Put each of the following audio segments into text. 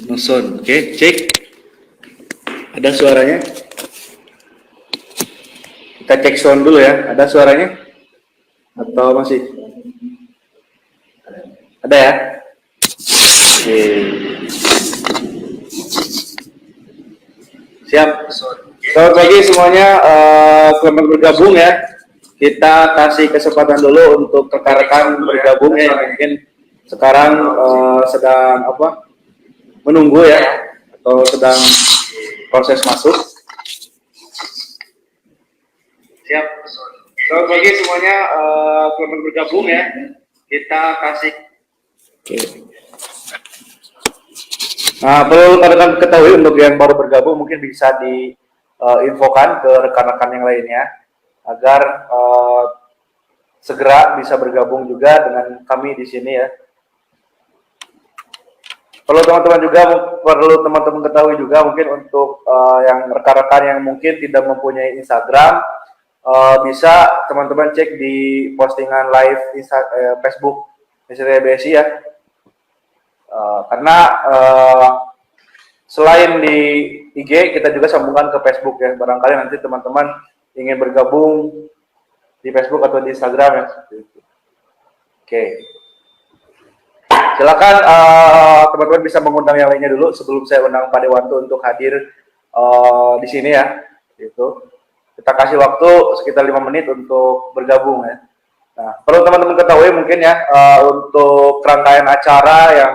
Noson, oke, cek. Ada suaranya? Kita cek sound dulu ya. Ada suaranya? Atau masih? Ada ya? Oke. Siap. Selamat pagi semuanya. Selamat bergabung ya. Kita kasih kesempatan dulu untuk rekan-rekan bergabung ya, yang mungkin sekarang sedang menunggu ya, atau sedang proses masuk. Siap. Selamat pagi semuanya. Selamat bergabung ya. Kita kasih. Oke. Nah, perlu rekan-rekan ketahui untuk yang baru bergabung mungkin bisa diinfokan ke rekan-rekan yang lainnya agar segera bisa bergabung juga dengan kami di sini ya. Perlu teman-teman ketahui juga mungkin untuk yang rekan-rekan yang mungkin tidak mempunyai Instagram, bisa teman-teman cek di postingan live Facebook STBSI ya. Karena selain di IG kita juga sambungkan ke Facebook ya. Barangkali nanti teman-teman ingin bergabung di Facebook atau di Instagram ya. Oke. Silakan teman-teman bisa mengundang yang lainnya dulu sebelum saya undang Pak Dewanto untuk hadir di sini ya. Gitu. Kita kasih waktu sekitar 5 menit untuk bergabung ya. Nah, perlu teman-teman ketahui mungkin ya untuk rangkaian acara yang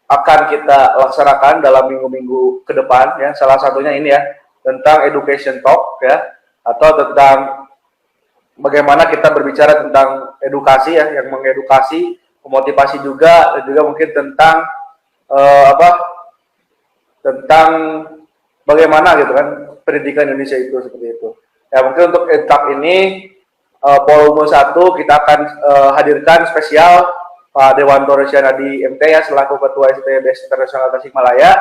akan kita laksanakan dalam minggu-minggu ke depan ya, salah satunya ini ya, tentang education talk ya, atau tentang bagaimana kita berbicara tentang edukasi ya, yang mengedukasi, memotivasi juga, dan juga mungkin tentang tentang bagaimana gitu kan pendidikan Indonesia itu seperti itu. Ya mungkin untuk talk ini volume 1 kita akan hadirkan spesial Pak Dewanto Rosyanadi MT ya selaku Ketua STBS Internasional Tasikmalaya.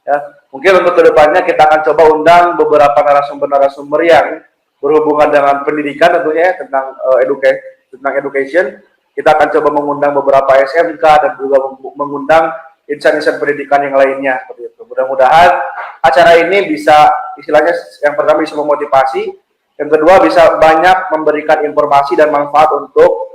Ya, mungkin untuk kedepannya kita akan coba undang beberapa narasumber-narasumber yang berhubungan dengan pendidikan tentunya ya, tentang education. Kita akan coba mengundang beberapa SMK dan juga mengundang insan-insan pendidikan yang lainnya seperti itu. Mudah-mudahan acara ini bisa istilahnya yang pertama bisa memotivasi, yang kedua bisa banyak memberikan informasi dan manfaat untuk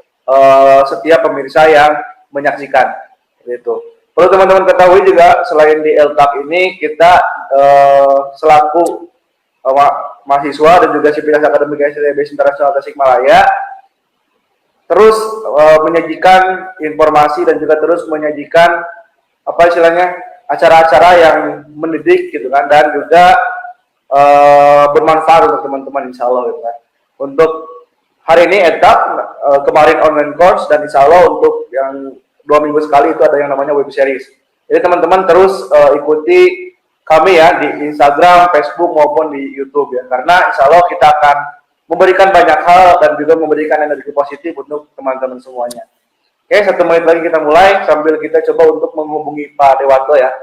setiap pemirsa yang menyaksikan. Itu. Perlu teman-teman ketahui juga selain di LTAP ini kita selaku mahasiswa dan juga sivitas akademik STBS Internasional Tasikmalaya terus menyajikan informasi dan juga terus menyajikan apa istilahnya acara-acara yang mendidik gitu kan dan juga bermanfaat untuk teman-teman insya Allah gitu kan. Untuk hari ini etap kemarin online course dan insya Allah untuk yang 2 minggu sekali itu ada yang namanya web series. Jadi teman-teman terus ikuti kami ya di Instagram, Facebook maupun di YouTube ya karena insya Allah kita akan memberikan banyak hal dan juga memberikan energi positif untuk teman-teman semuanya. Oke, 1 menit lagi kita mulai sambil kita coba untuk menghubungi Pak Dewanto ya.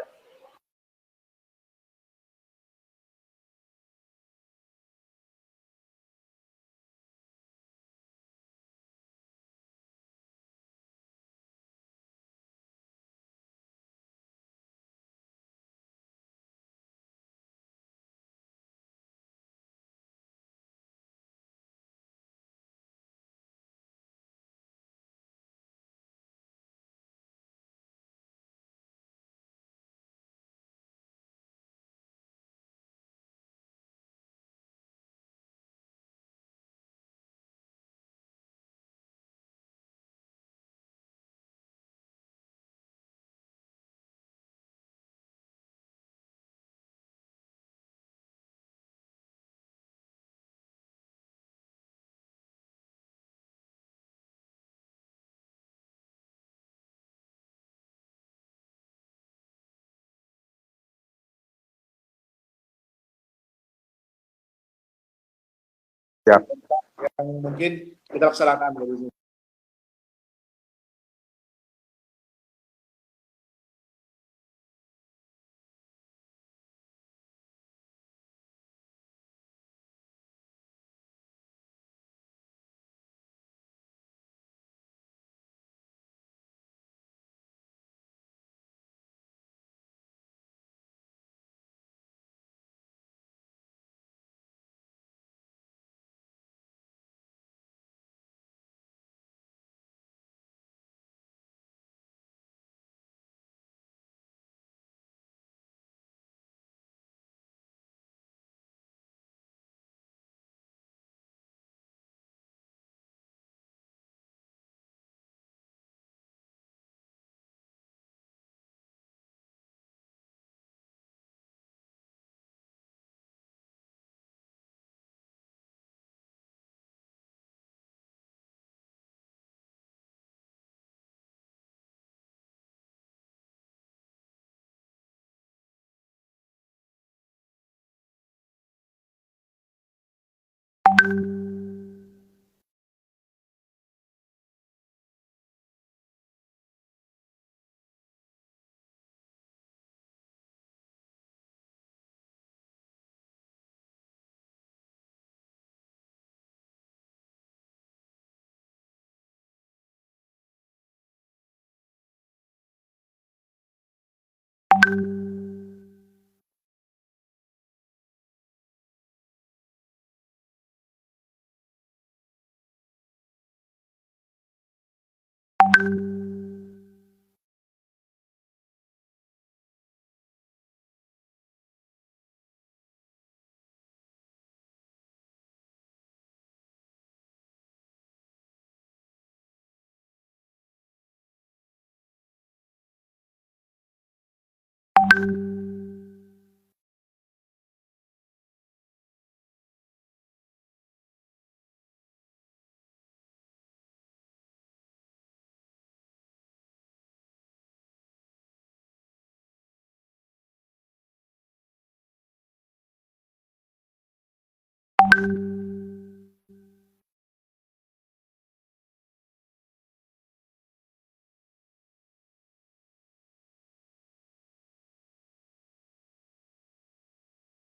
Ya. Yang mungkin kita laksanakan dari sini.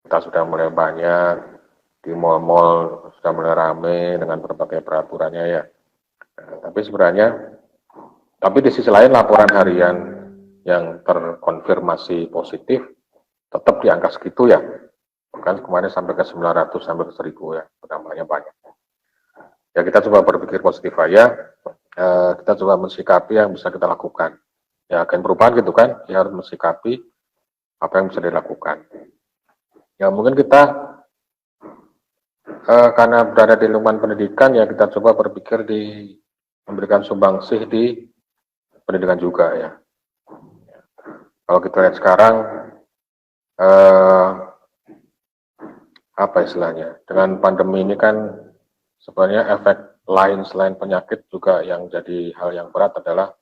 Kita sudah mulai banyak di mal-mal, sudah mulai rame dengan berbagai peraturannya ya. Tapi sebenarnya, tapi di sisi lain laporan harian yang terkonfirmasi positif tetap di angka segitu ya. Bahkan kemarin sampai ke 900 sampai ke 1000 ya, penambahannya banyak. Ya kita coba berpikir positif aja, kita coba mensikapi yang bisa kita lakukan. Ya akan perubahan gitu kan, ya harus mensikapi apa yang bisa dilakukan. Ya mungkin kita karena berada di lingkungan pendidikan ya kita coba berpikir di memberikan sumbangsih di pendidikan juga ya. Kalau kita lihat sekarang apa istilahnya, dengan pandemi ini kan sebenarnya efek lain selain penyakit juga yang jadi hal yang berat adalah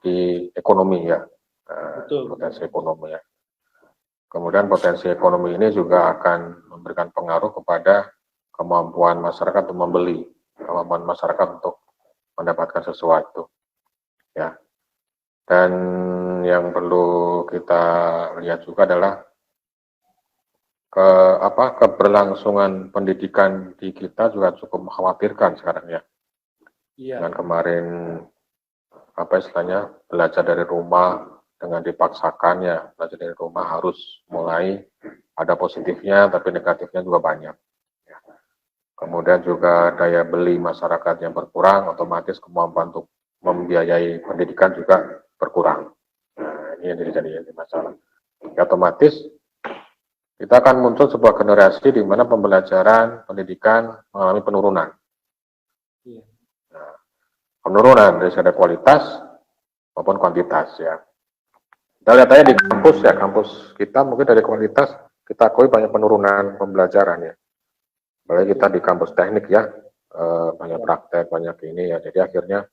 di ekonomi ya, potensi ekonomi ya. Kemudian potensi ekonomi ini juga akan memberikan pengaruh kepada kemampuan masyarakat untuk membeli, kemampuan masyarakat untuk mendapatkan sesuatu. Ya. Dan yang perlu kita lihat juga adalah keberlangsungan pendidikan di kita juga cukup mengkhawatirkan sekarang ya. Dengan kemarin istilahnya belajar dari rumah dengan dipaksakan ya, belajar dari rumah harus mulai ada positifnya tapi negatifnya juga banyak. Ya. Kemudian juga daya beli masyarakat yang berkurang, otomatis kemampuan untuk membiayai pendidikan juga berkurang. Nah, ini yang jadi masalah. Ya, otomatis kita akan muncul sebuah generasi di mana pembelajaran pendidikan mengalami penurunan. Nah, penurunan dari segi kualitas maupun kuantitas ya. Kita lihat aja di kampus ya, kampus kita mungkin dari kualitas kita akui banyak penurunan pembelajaran ya. Apalagi kita di kampus teknik ya, banyak praktek, banyak ini ya. Jadi akhirnya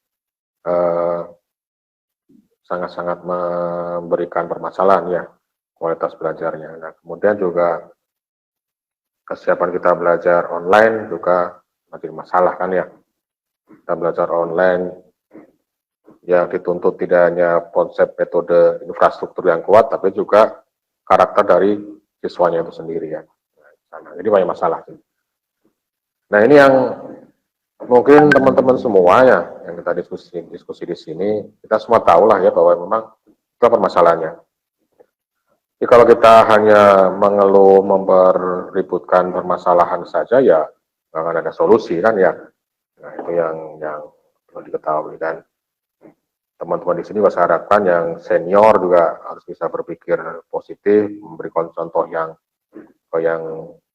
sangat-sangat memberikan permasalahan ya kualitas belajarnya. Nah, kemudian juga kesiapan kita belajar online juga makin masalah kan ya. Kita belajar online yang dituntut tidak hanya konsep metode infrastruktur yang kuat, tapi juga karakter dari siswanya itu sendiri ya. Nah, jadi banyak masalah. Nah ini yang mungkin teman-teman semua ya yang kita diskusi di sini, kita semua tahu lah ya bahwa memang itu permasalahannya. Jadi kalau kita hanya mengeluh mempeributkan permasalahan saja ya nggak akan ada solusi kan ya. Nah itu yang perlu diketahui dan teman-teman di sini saya harapkan yang senior juga harus bisa berpikir positif, memberikan contoh yang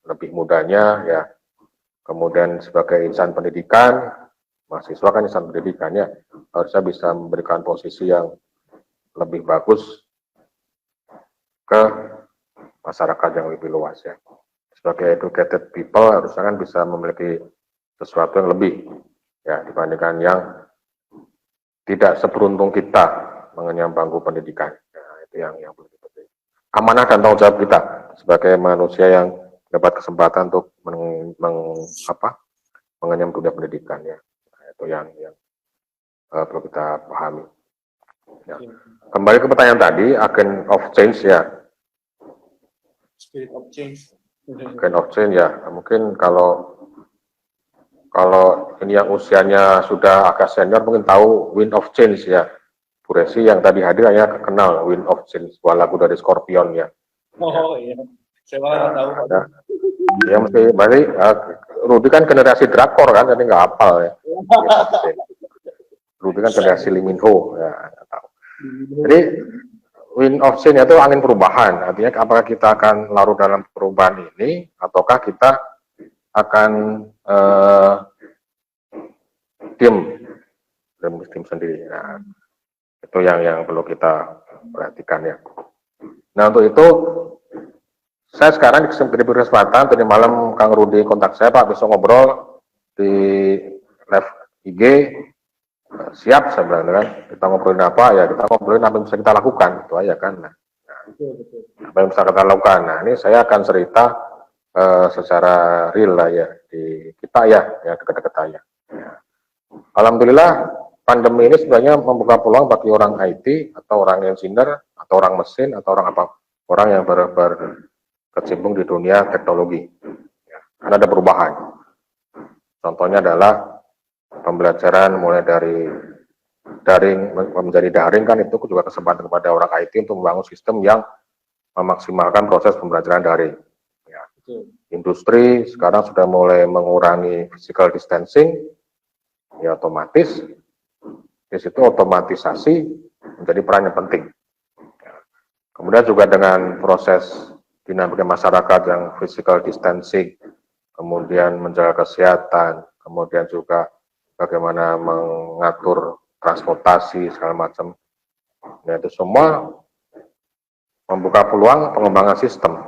lebih mudanya ya. Kemudian sebagai insan pendidikan, mahasiswa kan insan pendidikannya harusnya bisa memberikan posisi yang lebih bagus ke masyarakat yang lebih luas ya. Sebagai educated people harusnya kan bisa memiliki sesuatu yang lebih ya dibandingkan yang tidak seberuntung kita mengenyam bangku pendidikan. Nah, itu yang perlu dipenting. Amanah dan tanggung jawab kita sebagai manusia yang dapat kesempatan untuk mengenyam dunia pendidikan ya. Nah, itu yang perlu kita pahami. Ya. Kembali ke pertanyaan tadi, agent of change ya. Spirit of change. Agent of change ya. Mungkin kalau ini yang usianya sudah agak senior mungkin tahu wind of change ya. Bu Resi yang tadi hadir hanya kenal Wind of Change, sebuah lagu dari Scorpion ya. Oh iya, saya malah nggak tahu Pak. Ada, ya mesti berarti Rudy kan generasi drakor kan, jadi nggak hafal ya. Rudy kan generasi Lee Min Ho ya, nggak tahu. Jadi Wind of Change itu angin perubahan, artinya apakah kita akan larut dalam perubahan ini, ataukah kita akan tim sendiri. Nah, itu yang perlu kita perhatikan ya. Nah, untuk itu saya sekarang diberi kesempatan tadi malam Kang Rudi kontak saya, Pak, besok ngobrol di live IG. Siap, saya bilang kan, kita ngobrolin apa ya, kita ngobrolin apa yang bisa kita lakukan, itu aja kan. Nah, apa yang bisa kita lakukan. Nah, ini saya akan cerita secara real lah ya di kita ya dekat-dekat aja. Ya. Alhamdulillah pandemi ini sebenarnya membuka peluang bagi orang IT atau orang engineer atau orang mesin atau orang apa, orang yang berkecimpung di dunia teknologi. Ya, karena ada perubahan. Contohnya adalah pembelajaran mulai dari daring menjadi daring, kan itu juga kesempatan kepada orang IT untuk membangun sistem yang memaksimalkan proses pembelajaran daring. Ya. Industri sekarang sudah mulai mengurangi physical distancing, ya otomatis di situ otomatisasi menjadi peran yang penting. Ya. Kemudian juga dengan proses dinamika masyarakat yang physical distancing, kemudian menjaga kesehatan, kemudian juga bagaimana mengatur transportasi segala macam. Nah, itu semua membuka peluang pengembangan sistem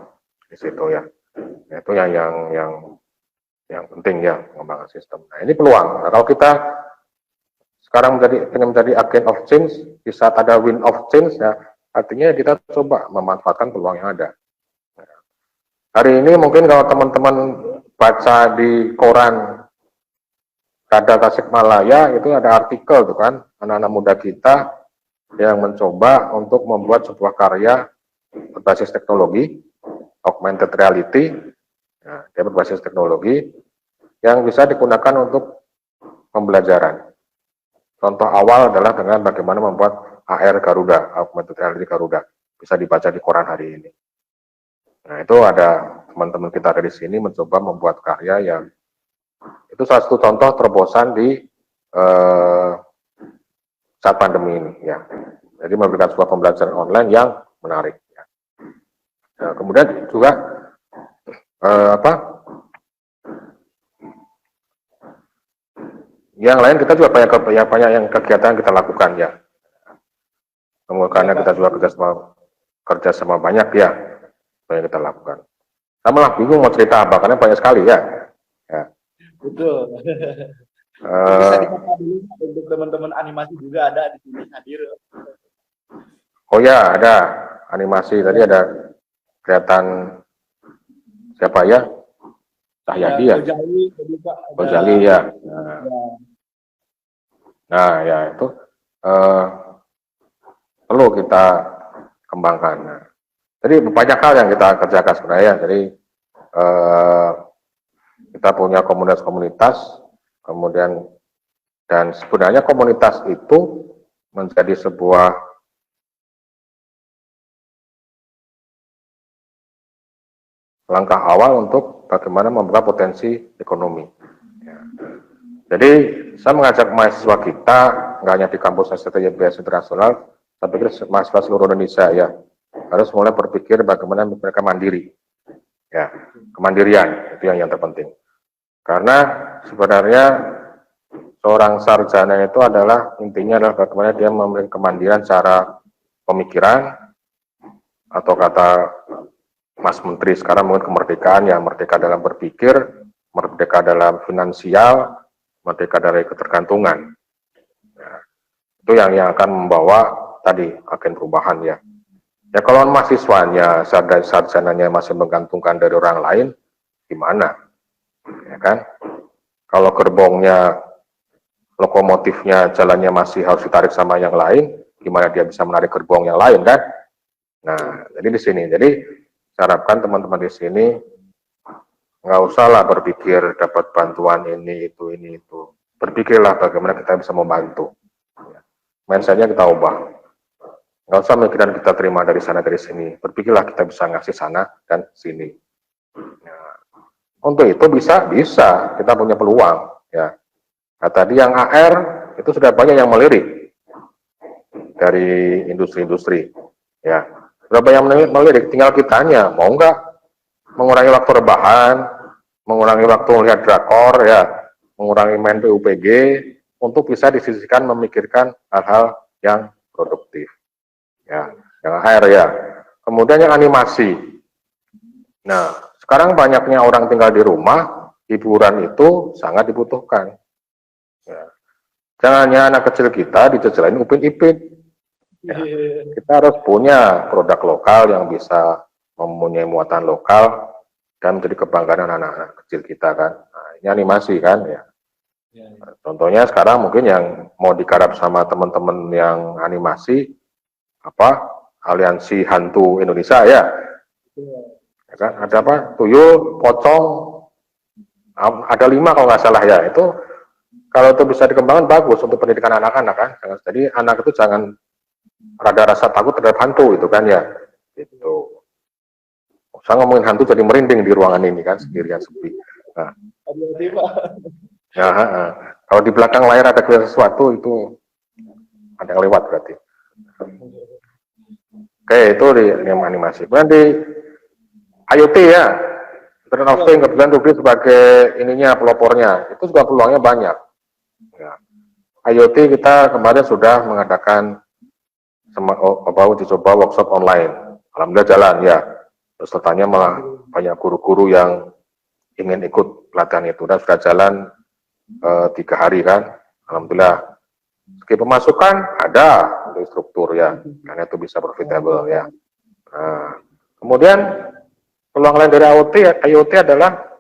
di situ ya. Nah, itu yang penting ya, pengembangan sistem. Nah, ini peluang. Nah, kalau kita sekarang ingin menjadi agent of change, di saat ada wind of change ya, artinya kita coba memanfaatkan peluang yang ada. Nah, hari ini mungkin kalau teman-teman baca di koran Kadal Tasikmalaya itu ada artikel tuh kan, anak-anak muda kita yang mencoba untuk membuat sebuah karya berbasis teknologi, augmented reality, nah, dia berbasis teknologi yang bisa digunakan untuk pembelajaran. Contoh awal adalah dengan bagaimana membuat AR Garuda, augmented reality Garuda, bisa dibaca di koran hari ini. Nah, itu ada teman-teman kita dari sini mencoba membuat karya yang itu salah satu contoh terobosan di saat pandemi ini ya. Jadi memberikan sebuah pembelajaran online yang menarik. Ya. Nah, kemudian juga yang lain kita juga banyak yang kegiatan kita lakukan ya. Kemudian kita juga kerja sama banyak ya, banyak kita lakukan. Saya malah bingung mau cerita apa karena banyak sekali ya. Ya. Betul. Bisa dibuka dulu untuk teman-teman animasi juga ada di sini hadir. Oh ya, ada animasi tadi, ada kelihatan siapa ya? Cahyadi ya? Gojali ya. Nah ya itu perlu kita kembangkan. Nah, jadi banyak hal yang kita kerjakan sebenarnya. Jadi kita punya komunitas-komunitas, kemudian dan sebenarnya komunitas itu menjadi sebuah langkah awal untuk bagaimana membuka potensi ekonomi. Ya. Jadi saya mengajak mahasiswa kita, nggak hanya di kampus STTYBS Internasional, tapi mahasiswa seluruh Indonesia ya, harus mulai berpikir bagaimana mereka mandiri. Ya, kemandirian itu yang terpenting. Karena sebenarnya seorang sarjana itu adalah intinya adalah bagaimana dia memiliki kemandirian secara pemikiran, atau kata Mas Menteri sekarang mungkin kemerdekaan ya, merdeka dalam berpikir, merdeka dalam finansial, merdeka dari ketergantungan. Nah, itu yang akan membawa tadi agen perubahan ya. Ya kalau mahasiswanya, sarjananya masih menggantungkan dari orang lain, gimana? Ya kan? Kalau gerbongnya, lokomotifnya, jalannya masih harus ditarik sama yang lain, gimana dia bisa menarik gerbong yang lain kan? Nah, jadi di sini, jadi saya harapkan teman-teman di sini nggak usahlah berpikir dapat bantuan ini itu. Berpikirlah bagaimana kita bisa membantu. mindsetnya kita ubah. Nggak usah mikiran kita terima dari sana dari sini. Berpikirlah kita bisa ngasih sana dan sini. Nah, untuk itu bisa kita punya peluang ya. Nah, tadi yang AR itu sudah banyak yang melirik dari industri-industri ya. Sudah banyak yang melirik, tinggal kitanya mau nggak mengurangi waktu rebahan, mengurangi waktu melihat drakor ya, mengurangi main PUBG untuk bisa disisihkan memikirkan hal-hal yang produktif. Ya, yang AR ya. Kemudian yang animasi. Nah, sekarang banyaknya orang tinggal di rumah, hiburan itu sangat dibutuhkan. Ya. Jangan hanya anak kecil kita dijejelin Upin Ipin. Ya. Kita harus punya produk lokal yang bisa mempunyai muatan lokal dan menjadi kebanggaan anak-anak kecil kita kan. Nah, ini animasi kan ya. Nah, contohnya sekarang mungkin yang mau digarap sama teman-teman yang animasi apa aliansi hantu Indonesia ya, ya kan ada apa tuyul pocong ada 5 kalau nggak salah ya. Itu kalau itu bisa dikembangkan bagus untuk pendidikan anak-anak kan. Jadi anak itu jangan ada rasa takut terhadap hantu itu kan ya gitu. Saya ngomongin hantu jadi merinding di ruangan ini kan sendirian sepi. Nah, ya, kalau di belakang layar ada kelihatan sesuatu itu ada yang lewat berarti. Oke, itu di animasi. Kemudian di IoT ya, Internet of Things, kebetulan Rubri sebagai ininya pelopornya, itu juga peluangnya banyak. Ya. IoT kita kemarin sudah mengadakan uji coba workshop online. Alhamdulillah jalan ya. Pesertanya malah banyak guru-guru yang ingin ikut pelatihan itu dan sudah jalan 3 hari kan. Alhamdulillah. Segi pemasukan ada untuk struktur ya, karena itu bisa profitable ya. Nah, kemudian peluang lain dari IoT adalah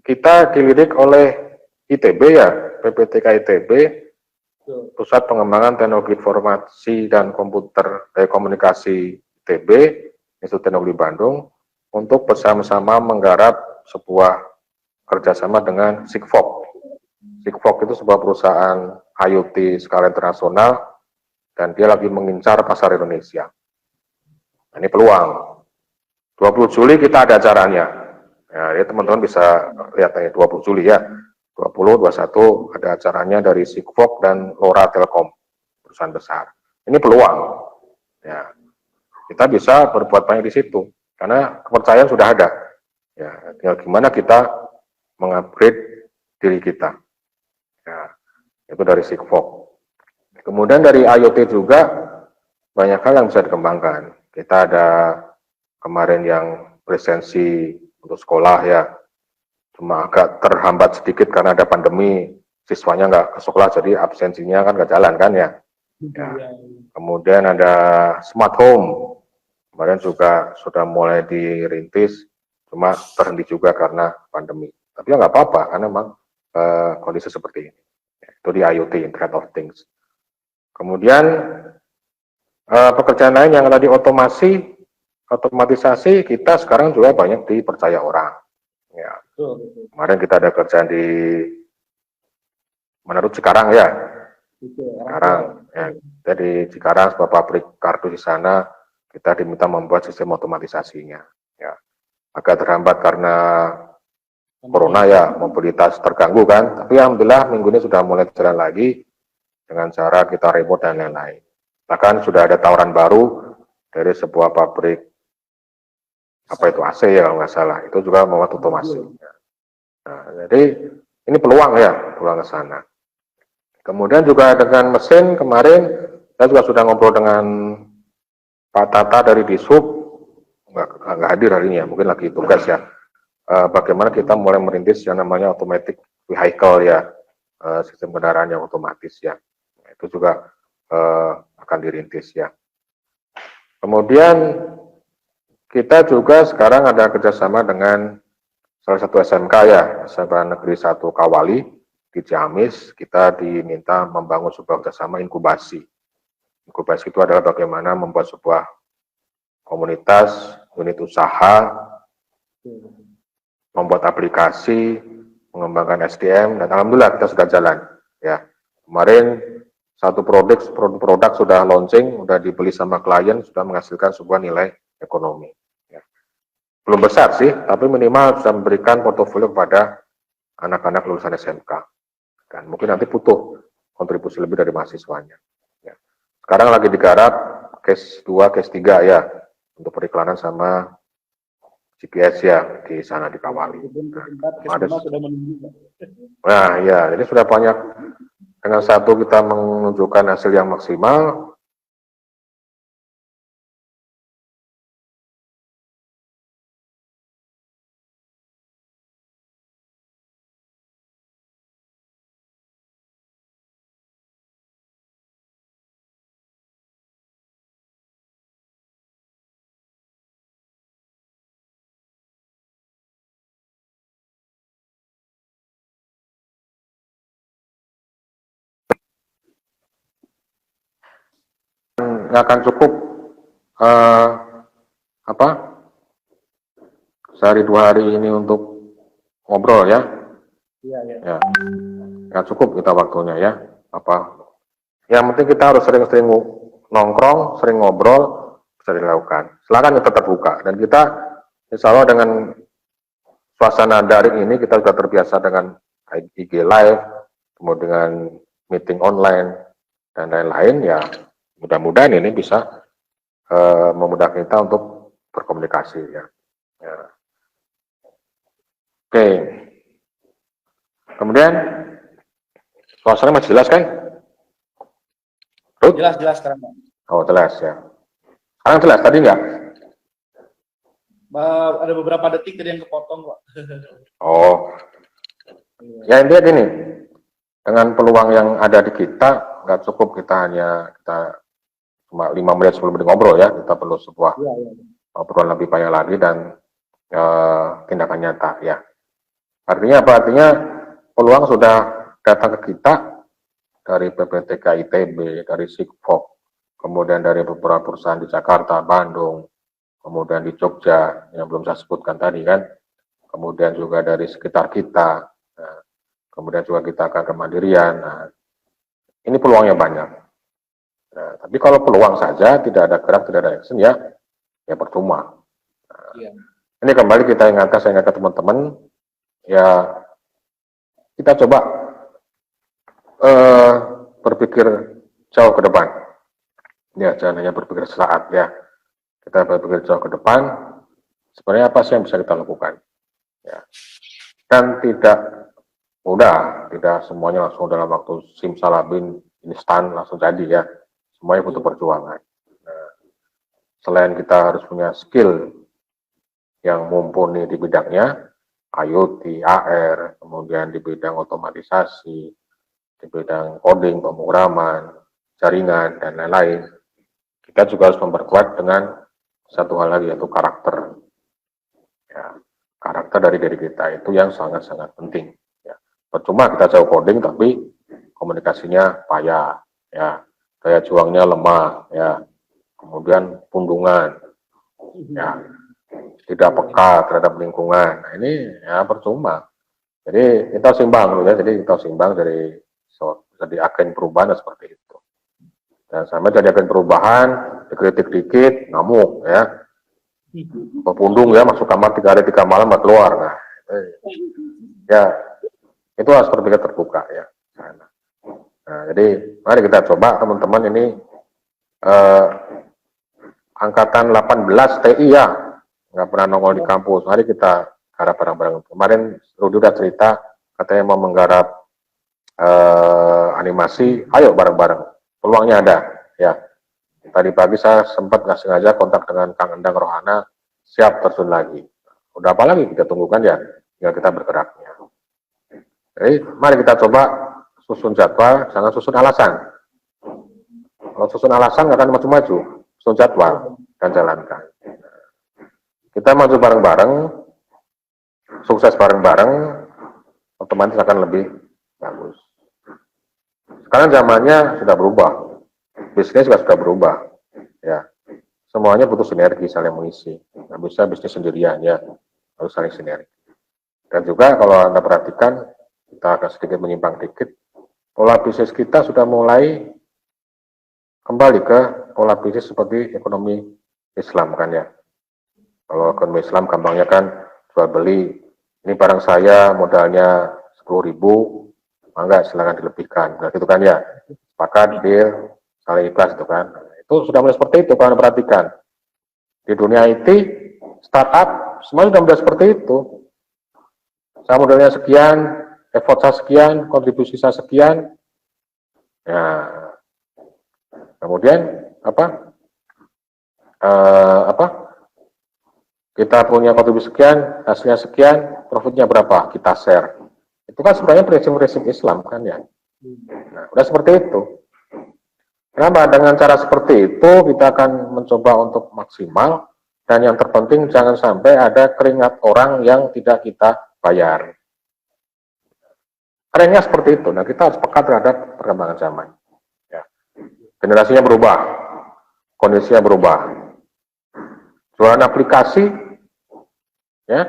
kita dilirik oleh ITB ya, PPTK ITB, Pusat Pengembangan Teknologi Informasi dan Komunikasi ITB, Institut Teknologi Bandung, untuk bersama-sama menggarap sebuah kerjasama dengan Sigfox. Sigfox itu sebuah perusahaan IoT skala internasional dan dia lagi mengincar pasar Indonesia. Nah, ini peluang. 20 Juli kita ada acaranya. Ya, teman-teman bisa lihat nih 20 Juli ya. 20, 21 ada acaranya dari Sigfox dan Lora Telkom, perusahaan besar. Ini peluang. Ya. Kita bisa berbuat banyak di situ karena kepercayaan sudah ada. Ya, tinggal gimana kita mengupgrade diri kita. Ya, itu dari Sigfox. Kemudian dari IoT juga banyak hal yang bisa dikembangkan. Kita ada kemarin yang presensi untuk sekolah ya, cuma agak terhambat sedikit karena ada pandemi, siswanya nggak ke sekolah jadi absensinya kan nggak jalan kan ya. Ya. Kemudian ada smart home, kemarin juga sudah mulai dirintis, cuma terhenti juga karena pandemi. Tapi ya nggak apa-apa karena memang kondisi seperti ini. Itu di IoT, Internet of Things. Kemudian pekerjaan lain yang tadi otomatisasi kita sekarang juga banyak dipercaya orang. Ya. Kemarin kita ada kerjaan di menurut Cikarang ya. Cikarang, ya. Jadi Cikarang sebuah pabrik kartu di sana kita diminta membuat sistem otomatisasinya. Ya. Agak terhambat karena corona ya, mobilitas terganggu kan. Tapi alhamdulillah minggu ini sudah mulai jalan lagi dengan cara kita remote dan lain-lain. Bahkan sudah ada tawaran baru dari sebuah pabrik apa itu AC ya kalau nggak salah, itu juga membuat otomasi. Nah, jadi ini peluang ya, peluang ke sana. Kemudian juga dengan mesin kemarin saya juga sudah ngobrol dengan Pak Tata dari Disub, nggak hadir hari ini ya, mungkin lagi tugas ya. Bagaimana kita mulai merintis yang namanya automatic vehicle ya, sistem kendaraan yang otomatis ya. Nah, itu juga akan dirintis ya. Kemudian kita juga sekarang ada kerjasama dengan salah satu SMK ya, SMA Negeri 1 Kawali di Ciamis. Kita diminta membangun sebuah kerjasama inkubasi. Inkubasi itu adalah bagaimana membuat sebuah komunitas, unit usaha, membuat aplikasi, mengembangkan SDM, dan alhamdulillah kita sudah jalan. Ya, Kemarin satu produk sudah launching, sudah dibeli sama klien, sudah menghasilkan sebuah nilai ekonomi. Ya. Belum besar sih, tapi minimal bisa memberikan portofolio kepada anak-anak lulusan SMK. Dan mungkin nanti butuh kontribusi lebih dari mahasiswanya. Ya. Sekarang lagi digarap case 2, case 3 ya, untuk periklanan sama GPS ya di sana di Kawali. Nah, ya, jadi sudah banyak. Dengan satu kita menunjukkan hasil yang maksimal, nggak akan cukup apa sehari 2 hari ini untuk ngobrol ya. Iya, iya. Ya, nggak cukup kita waktunya ya. Yang penting kita harus sering-sering nongkrong, sering ngobrol, bisa dilakukan. Silakan kita terbuka dan kita insya Allah dengan suasana daring ini kita sudah terbiasa dengan IG live, kemudian dengan meeting online dan lain-lain ya. Mudah-mudahan ini bisa memudahkan kita untuk berkomunikasi ya. Ya. Oke. Kemudian suasana masih jelas kan? Jelas sekarang, Pak. Oh jelas ya. Sekarang jelas tadi enggak? Ada beberapa detik tadi yang kepotong, Pak. Oh. Ya intinya gini, dengan peluang yang ada di kita, nggak cukup kita cuma 5 menit 10 menit ngobrol ya, kita perlu sebuah obrolan lebih banyak lagi dan tindakan nyata ya. Artinya apa? Artinya peluang sudah datang ke kita dari PPTK ITB, dari Sigfox, kemudian dari beberapa perusahaan di Jakarta, Bandung, kemudian di Jogja yang belum saya sebutkan tadi kan, kemudian juga dari sekitar kita, nah, kemudian juga kita akan ke Mandirian. Nah, ini peluangnya banyak. Nah, tapi kalau peluang saja tidak ada gerak, tidak ada action ya percuma. Nah, ini kembali saya ingatkan teman-teman ya, kita coba berpikir jauh ke depan. Ya, jangan hanya berpikir sesaat ya. Kita berpikir jauh ke depan. Sebenarnya apa sih yang bisa kita lakukan? Ya. Dan tidak mudah, tidak semuanya langsung dalam waktu simsalabim instan langsung jadi ya. Semuanya butuh perjuangan. Nah, selain kita harus punya skill yang mumpuni di bidangnya, IoT, AR, kemudian di bidang otomatisasi, di bidang coding, pemrograman, jaringan, dan lain-lain. Kita juga harus memperkuat dengan satu hal lagi, yaitu karakter. Ya, karakter dari diri kita itu yang sangat-sangat penting. Ya. Percuma kita jauh coding, tapi komunikasinya payah, ya, daya juangnya lemah, ya, kemudian pundungan, ya, tidak peka terhadap lingkungan. Nah, ini ya percuma. Jadi kita seimbang dulu ya. Jadi kita seimbang dari agen perubahan seperti itu. Dan sampai jadi agen perubahan, dikritik dikit, ngamuk ya. Pepundung ya, masuk kamar 3 hari 3 malam nggak keluar. Nah, ya itu harus berpikir terbuka ya. Nah, jadi mari kita coba teman-teman ini angkatan 18 TI ya, nggak pernah nongol di kampus. Mari kita garap bareng-bareng. Kemarin Rudi udah cerita katanya mau menggarap animasi, ayo bareng-bareng. Peluangnya ada ya. Tadi pagi saya sempat nggak sengaja kontak dengan Kang Endang Rohana, siap terjun lagi. Udah apa lagi kita tunggu kan ya, tinggal kita bergeraknya. Jadi mari kita coba susun jadwal, jangan susun alasan. Kalau susun alasan nggak akan maju-maju, susun jadwal dan jalankan. Kita maju bareng-bareng, sukses bareng-bareng, otomatis akan lebih bagus. Sekarang zamannya sudah berubah, bisnis juga sudah berubah, ya. Semuanya butuh sinergi, saling mengisi. Nggak bisa bisnis sendirian ya, harus saling sinergi. Dan juga kalau Anda perhatikan, kita agak sedikit menyimpang dikit, pola bisnis kita sudah mulai kembali ke pola bisnis seperti ekonomi Islam kan ya. Kalau ekonomi Islam gampangnya kan jual beli, ini barang saya modalnya 10.000, mangga silakan dilebihkan. Nah, gitu kan ya. Sepakat, deal, saling ikhlas itu kan. Itu sudah mulai seperti itu kalau perhatikan. Di dunia IT, startup, semuanya sudah mulai seperti itu. Saya modalnya sekian, effort saya sekian, kontribusi saya sekian. Ya, kemudian kita punya kontribusi sekian, hasilnya sekian, profitnya berapa, kita share. Itu kan sebenarnya prinsip-prinsip Islam kan ya. Nah, udah seperti itu. Kenapa? Dengan cara seperti itu kita akan mencoba untuk maksimal, dan yang terpenting jangan sampai ada keringat orang yang tidak kita bayar. Trennya seperti itu. Nah, kita harus peka terhadap perkembangan zaman. Ya. Generasinya berubah, kondisinya berubah. Jualan aplikasi, ya,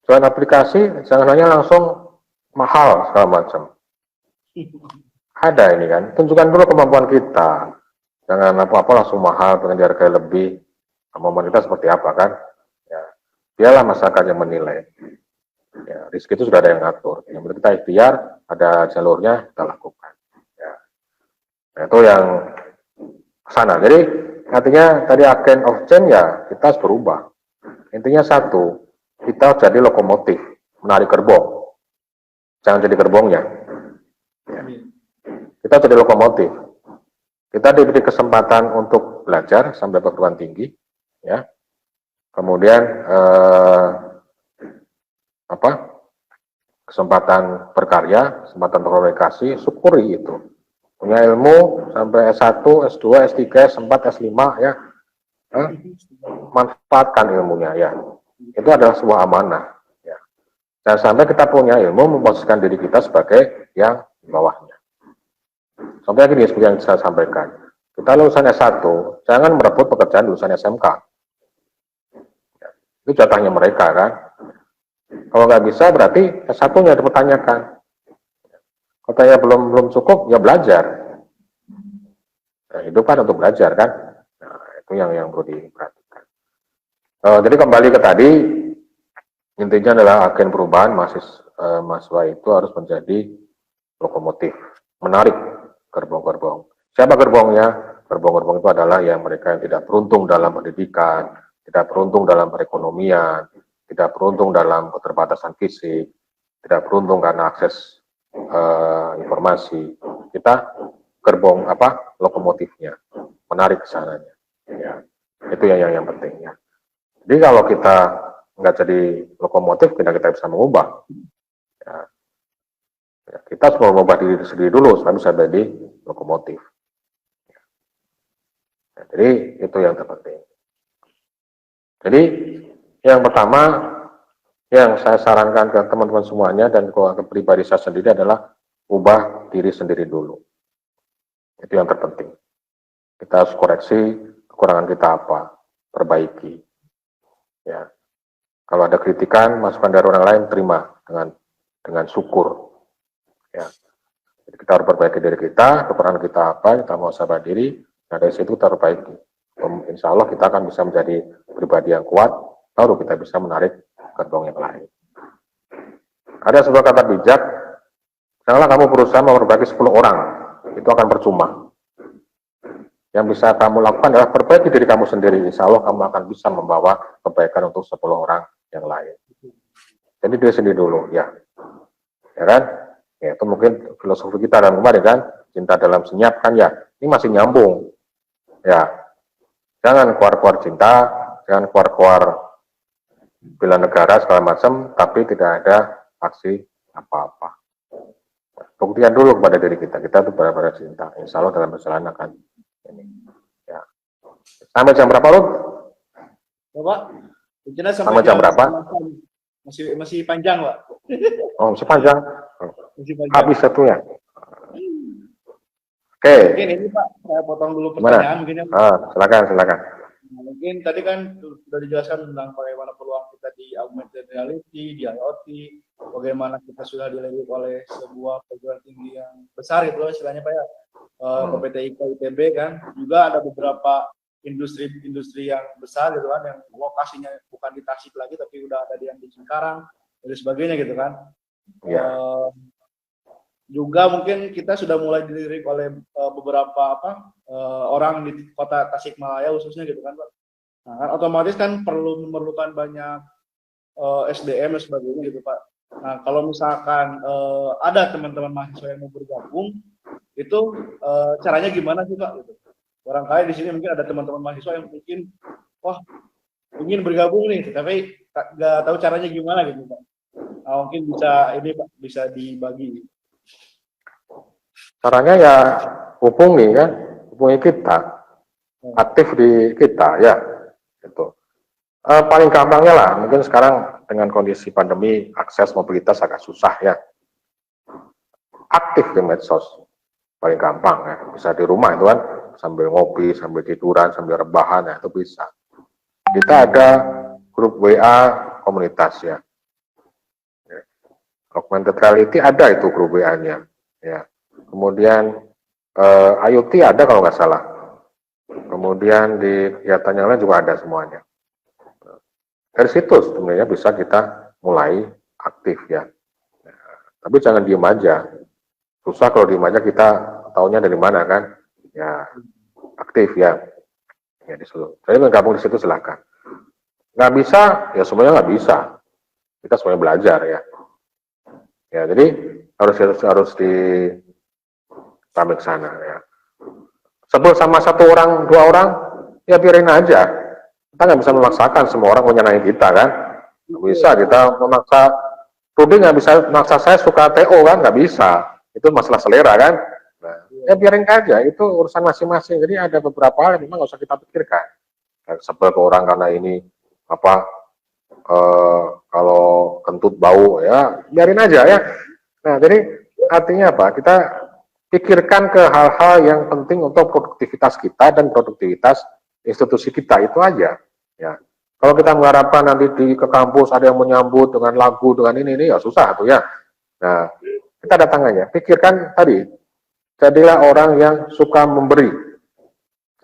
jualan aplikasi jangan hanya langsung mahal segala macam. Ada ini kan, tunjukkan dulu kemampuan kita. Jangan apa-apa langsung mahal dengan dihargai lebih. Kemampuan kita seperti apa kan? Ya, biarlah masyarakat yang menilai. Ya, risk itu sudah ada yang ngatur. Yang penting kita ikhtiar, ada jalurnya kita lakukan. Ya. Nah, itu yang kesana. Jadi artinya tadi agen of change ya kita harus berubah. Intinya satu, kita jadi lokomotif, menarik gerbong. Jangan jadi gerbongnya. Ya. Kita jadi lokomotif. Kita diberi kesempatan untuk belajar sampai perguruan tinggi, ya. Kemudian kesempatan berkarya, kesempatan berkomunikasi, syukuri itu. Punya ilmu sampai S1, S2, S3, S4, S5 ya. Manfaatkan ilmunya ya. Itu adalah sebuah amanah ya. Jangan sampai kita punya ilmu memposisikan diri kita sebagai yang di bawahnya. Contohnya gini seperti yang saya sampaikan. Kita lulusan S1, jangan merebut pekerjaan lulusan SMK. Ya, itu jatahnya mereka kan. Kalau nggak bisa berarti S1-nya dipertanyakan. Katanya belum cukup, ya belajar. Nah, hidup kan untuk belajar kan. Nah, itu yang perlu diperhatikan. Jadi kembali ke tadi, intinya adalah agen perubahan mahasiswa itu harus menjadi lokomotif, menarik gerbong-gerbong. Siapa gerbongnya? Gerbong-gerbong itu adalah yang mereka yang tidak beruntung dalam pendidikan, tidak beruntung dalam perekonomian, tidak beruntung dalam keterbatasan fisik, tidak beruntung karena akses informasi. Kita gerbong lokomotifnya, menarik ke sananya. Ya. Itu yang penting ya. Jadi kalau kita nggak jadi lokomotif, kita bisa mengubah. Ya. Ya, kita harus mengubah diri sendiri dulu supaya bisa jadi lokomotif. Ya, jadi itu yang terpenting. Jadi yang pertama yang saya sarankan ke teman-teman semuanya dan ke pribadi saya sendiri adalah ubah diri sendiri dulu. Itu yang terpenting. Kita harus koreksi kekurangan kita apa, perbaiki. Ya. Kalau ada kritikan, masukan dari orang lain terima dengan syukur. Ya. Jadi kita harus perbaiki diri kita, kekurangan kita apa, kita mau sabar diri, nah dari situ kita perbaiki. Insya Allah kita akan bisa menjadi pribadi yang kuat, baru kita bisa menarik gerbong yang lain. Ada sebuah kata bijak, janganlah kamu berusaha memperbaiki 10 orang, itu akan percuma. Yang bisa kamu lakukan adalah perbaiki diri kamu sendiri, insya Allah kamu akan bisa membawa kebaikan untuk 10 orang yang lain. Jadi diri sendiri dulu, ya kan? Ya, itu mungkin filosofi kita dalam kemarin kan, cinta dalam senyap kan ya, ini masih nyambung. Ya, jangan keluar-keluar cinta, jangan keluar-keluar bela negara segala macam, tapi tidak ada aksi apa-apa. Buktikan dulu kepada diri kita itu benar-benar cinta. Insya Allah dalam perjalanan akan ini. Ya. Sampai jam berapa, Lut? Bapak, sampai jam berapa? Masih panjang, Pak. Oh, masih panjang. Masih panjang. Habis satunya. Oke. Mungkin ini Pak, saya potong dulu pertanyaan. Mungkin silakan. Mungkin tadi kan sudah dijelaskan tentang bagaimana peluang kita di augmented reality, di IoT, bagaimana kita sudah dilirik oleh sebuah perguruan tinggi yang besar gitu loh istilahnya Pak ya, PPTIK ITB kan, juga ada beberapa industri yang besar gitu kan, yang lokasinya bukan di Tasik lagi tapi udah ada di Cikarang dan sebagainya gitu kan. Juga mungkin kita sudah mulai dilirik oleh beberapa orang di kota Tasikmalaya khususnya gitu kan Pak. Nah, kan otomatis kan memerlukan banyak SDM dan sebagainya gitu Pak. Nah, kalau misalkan ada teman-teman mahasiswa yang mau bergabung, itu caranya gimana sih Pak? Gitu. Barangkali di sini mungkin ada teman-teman mahasiswa yang mungkin, wah ingin bergabung nih, tapi nggak tahu caranya gimana gitu Pak. Nah, mungkin bisa ini Pak, bisa dibagi. Caranya ya hubungi kita, aktif di kita ya, gitu. Paling gampangnya lah, mungkin sekarang dengan kondisi pandemi akses mobilitas agak susah ya. Aktif di medsos, paling gampang ya, bisa di rumah itu kan, sambil ngopi, sambil tiduran, sambil rebahan ya, itu bisa. Kita ada grup WA komunitas ya. Augmented reality ada itu grup WA-nya ya. Kemudian IoT ada kalau nggak salah. Kemudian di kegiatan yang lain juga ada semuanya. Dari situ sebenarnya bisa kita mulai aktif ya. Tapi jangan diem aja. Susah kalau diem aja kita taunya dari mana kan? Ya aktif ya. Ya di situ. Jadi bergabung di situ silakan. Nggak bisa, ya semuanya nggak bisa. Kita semuanya belajar ya. Ya jadi harus di pamit sana ya. Sebel sama satu orang, dua orang, ya biarin aja. Kita nggak bisa memaksakan semua orang menyenangi kita kan. Nggak bisa kita memaksa. Rudy nggak bisa memaksa saya suka TO kan, nggak bisa. Itu masalah selera kan. Nah, ya biarin aja, itu urusan masing-masing. Jadi ada beberapa hal yang memang nggak usah kita pikirkan. Sebel ke orang karena ini kalau kentut bau ya biarin aja ya. Nah jadi artinya apa? Kita pikirkan ke hal-hal yang penting untuk produktivitas kita dan produktivitas institusi kita, itu aja ya. Kalau kita mengharapkan nanti ke kampus ada yang menyambut dengan lagu dengan ini ya susah tuh ya. Nah kita datang aja, pikirkan tadi, jadilah orang yang suka memberi,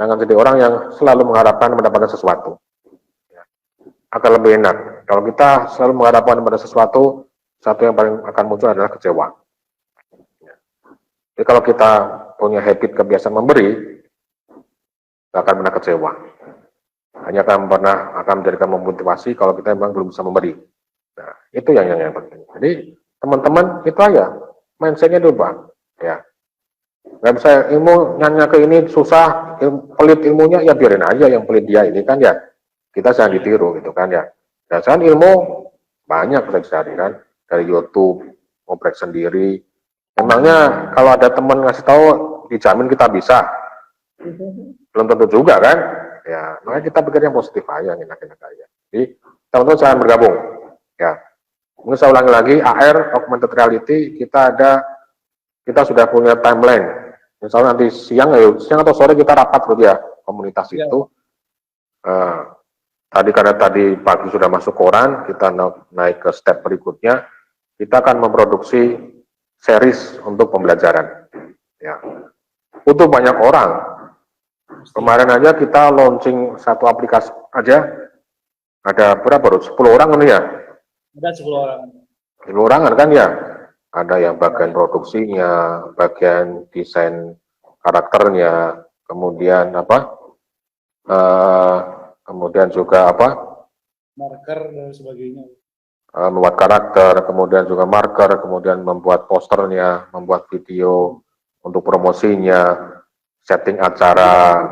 jangan jadi orang yang selalu mengharapkan mendapatkan sesuatu ya. Akan lebih enak kalau kita selalu mengharapkan pada sesuatu, satu yang paling akan muncul adalah kecewa. Jadi kalau kita punya habit kebiasaan memberi, tidak akan pernah kecewa. Hanya akan menjadikan memotivasi kalau kita memang belum bisa memberi. Nah, itu yang penting. Jadi teman-teman itu aja mindsetnya diubah. Ya, nggak bisa ilmu nanya ke ini susah, pelit ilmunya ya biarin aja yang pelit dia ini kan ya. Kita jangan ditiru gitu kan ya. Dan sekarang ilmu banyak kita cari kan dari YouTube, ngoprek sendiri. Emangnya kalau ada teman ngasih tahu dijamin kita bisa? Belum tentu juga kan? Ya, makanya kita pikir yang positif aja, enak-enak aja. Jadi teman-teman jangan bergabung. Ya, mungkin saya ulangi lagi, AR augmented reality kita sudah punya timeline. Misalnya nanti siang atau sore kita rapat dulu ya komunitas itu. Karena tadi pagi sudah masuk koran, kita naik ke step berikutnya. Kita akan memproduksi series untuk pembelajaran. Ya, untuk banyak orang. Kemarin aja kita launching satu aplikasi aja, ada berapa? 10 orang kan ya? Ada 10 orang. 10 orang kan ya? Ada yang bagian produksinya, bagian desain karakternya, kemudian kemudian juga marker dan sebagainya. Membuat karakter, kemudian juga marker, kemudian membuat posternya, membuat video untuk promosinya, setting acara.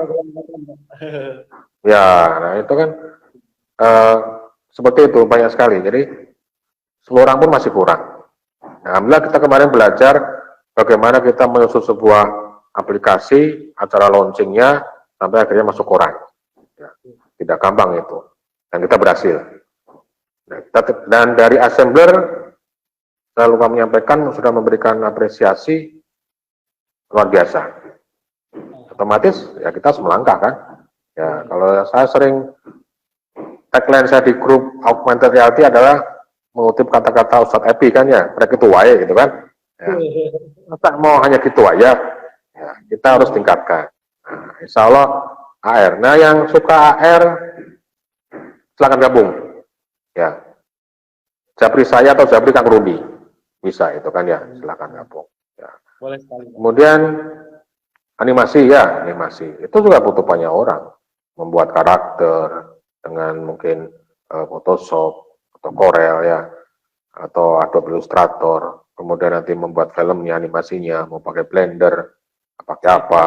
Ya, nah itu kan seperti itu banyak sekali. Jadi 10 orang pun masih kurang. Nah, alhamdulillah kita kemarin belajar bagaimana kita menyusun sebuah aplikasi, acara launchingnya sampai akhirnya masuk koran. Ya, tidak gampang itu, dan kita berhasil. Dan dari assembler selalu kami menyampaikan sudah memberikan apresiasi luar biasa. Otomatis ya kita harus melangkah kan. Ya kalau saya sering tagline saya di grup augmented reality adalah mengutip kata-kata Ustadz Epi kan ya, mereka itu wae gitu kan. Ya. Masa mau hanya gitu aja, ya, kita harus tingkatkan. Nah, insya Allah AR. Nah yang suka AR silakan gabung. Ya, Japri saya atau Japri Kang Rudi bisa itu kan ya, silakan gabung. Ya. Boleh sekali. Kemudian animasi ya, animasi itu juga butuh banyak orang membuat karakter dengan mungkin Photoshop atau Corel ya, atau Adobe Illustrator. Kemudian nanti membuat filmnya, animasinya, mau pakai Blender, pakai apa,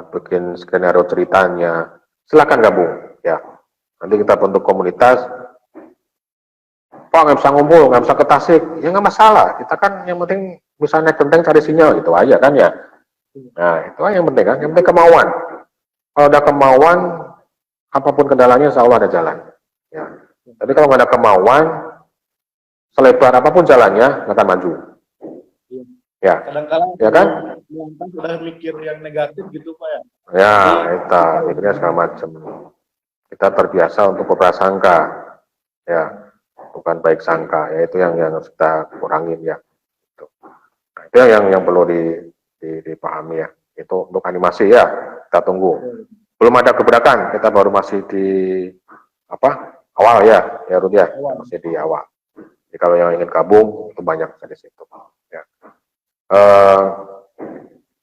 bikin skenario ceritanya, silakan gabung ya. Nanti kita bentuk komunitas. Pak nggak bisa ngumpul, nggak bisa ke Tasik, ya nggak masalah. Kita kan yang penting bisa naik genteng cari sinyal gitu aja kan ya. Nah itu aja yang penting kan, yang penting kemauan. Kalau ada kemauan, apapun kendalanya insya Allah ada jalan. Ya. Tapi kalau nggak ada kemauan, selebar apapun jalannya nggak akan maju. Ya, Kadang-kadang ya kan? kita sudah mikir yang negatif gitu Pak ya. Ya, kita mikirnya segala macam. Kita terbiasa untuk berprasangka, ya, bukan baik sangka. Ya itu yang harus kita kurangin ya. Nah, itu yang perlu dipahami ya. Itu untuk animasi ya, kita tunggu. Belum ada gebrakan, kita baru masih di apa? Awal ya, ya Rud ya, masih di awal. Jadi kalau yang ingin gabung itu banyak dari situ. Ya.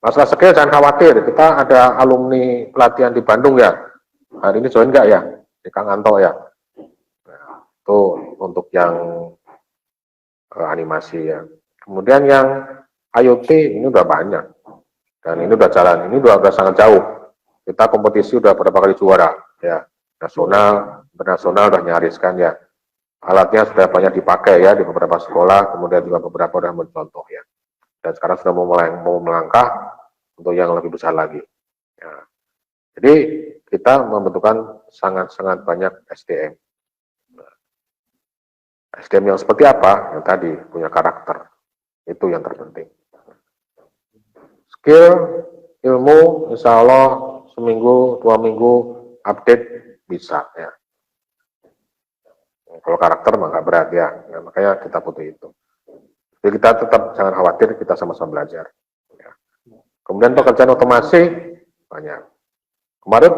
Masalah skill jangan khawatir, kita ada alumni pelatihan di Bandung ya. Hari ini join nggak ya? Di Kang Anto ya. Nah, itu untuk yang animasi ya. Kemudian yang IoT ini udah banyak. Dan ini udah jalan, ini udah sangat jauh. Kita kompetisi udah beberapa kali juara ya. Nasional, internasional udah nyaris kan ya. Alatnya sudah banyak dipakai ya di beberapa sekolah, kemudian juga beberapa udah mencontoh ya. Dan sekarang sudah mau melangkah untuk yang lebih besar lagi. Ya. Jadi kita membutuhkan sangat-sangat banyak SDM. SDM yang seperti apa? Yang tadi punya karakter. Itu yang terpenting. Skill, ilmu, insya Allah seminggu, 2 minggu update bisa ya. Kalau karakter mah nggak berat ya. Nah, makanya kita butuh itu. Jadi kita tetap jangan khawatir, kita sama-sama belajar. Ya. Kemudian pekerjaan otomasi banyak. Kemarin,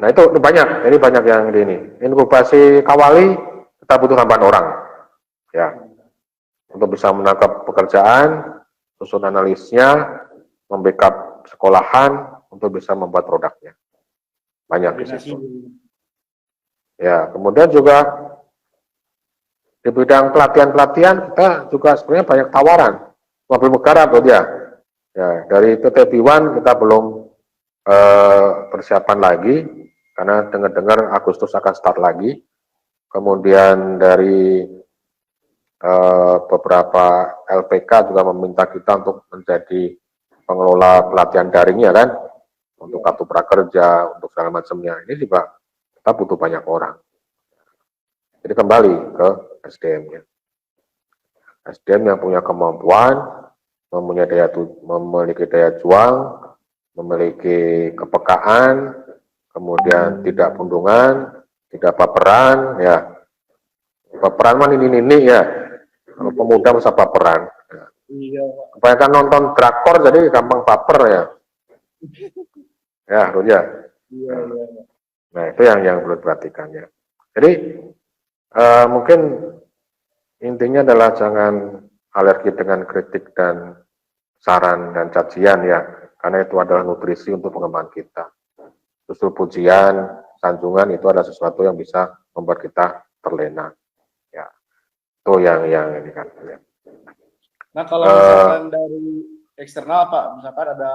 nah itu banyak. Ini banyak yang di ini. Inkubasi Kawali kita butuh tambahan orang, ya, untuk bisa menangkap pekerjaan, susun analisnya, membackup sekolahan untuk bisa membuat produknya. Banyak di situ. Ya, kemudian juga di bidang pelatihan-pelatihan kita juga sebenarnya banyak tawaran mobil negara tuh ya. Ya, dari PT Biwan kita belum persiapan lagi karena dengar-dengar Agustus akan start lagi. Kemudian dari beberapa LPK juga meminta kita untuk menjadi pengelola pelatihan daringnya kan, untuk kartu prakerja, untuk segala macamnya. Ini juga kita butuh banyak orang. Jadi kembali ke SDM-nya. SDM yang punya kemampuan, memiliki daya juang, memiliki kepekaan, kemudian tidak pundungan, tidak baperan, ya. Baperan mah ini ya. Kalau pemuda masa baperan. Ya. Iya. Kebanyakan nonton drakor jadi gampang baper ya. Ya, Ruja. Iya. Nah, itu yang perlu diperhatikan ya. Jadi mungkin intinya adalah jangan alergi dengan kritik dan saran dan cacian ya, karena itu adalah nutrisi untuk pengembangan kita. Justru pujian, sanjungan itu adalah sesuatu yang bisa membuat kita terlena. Ya, itu yang ini kan. Ya. Nah kalau misalkan dari eksternal Pak, misalkan ada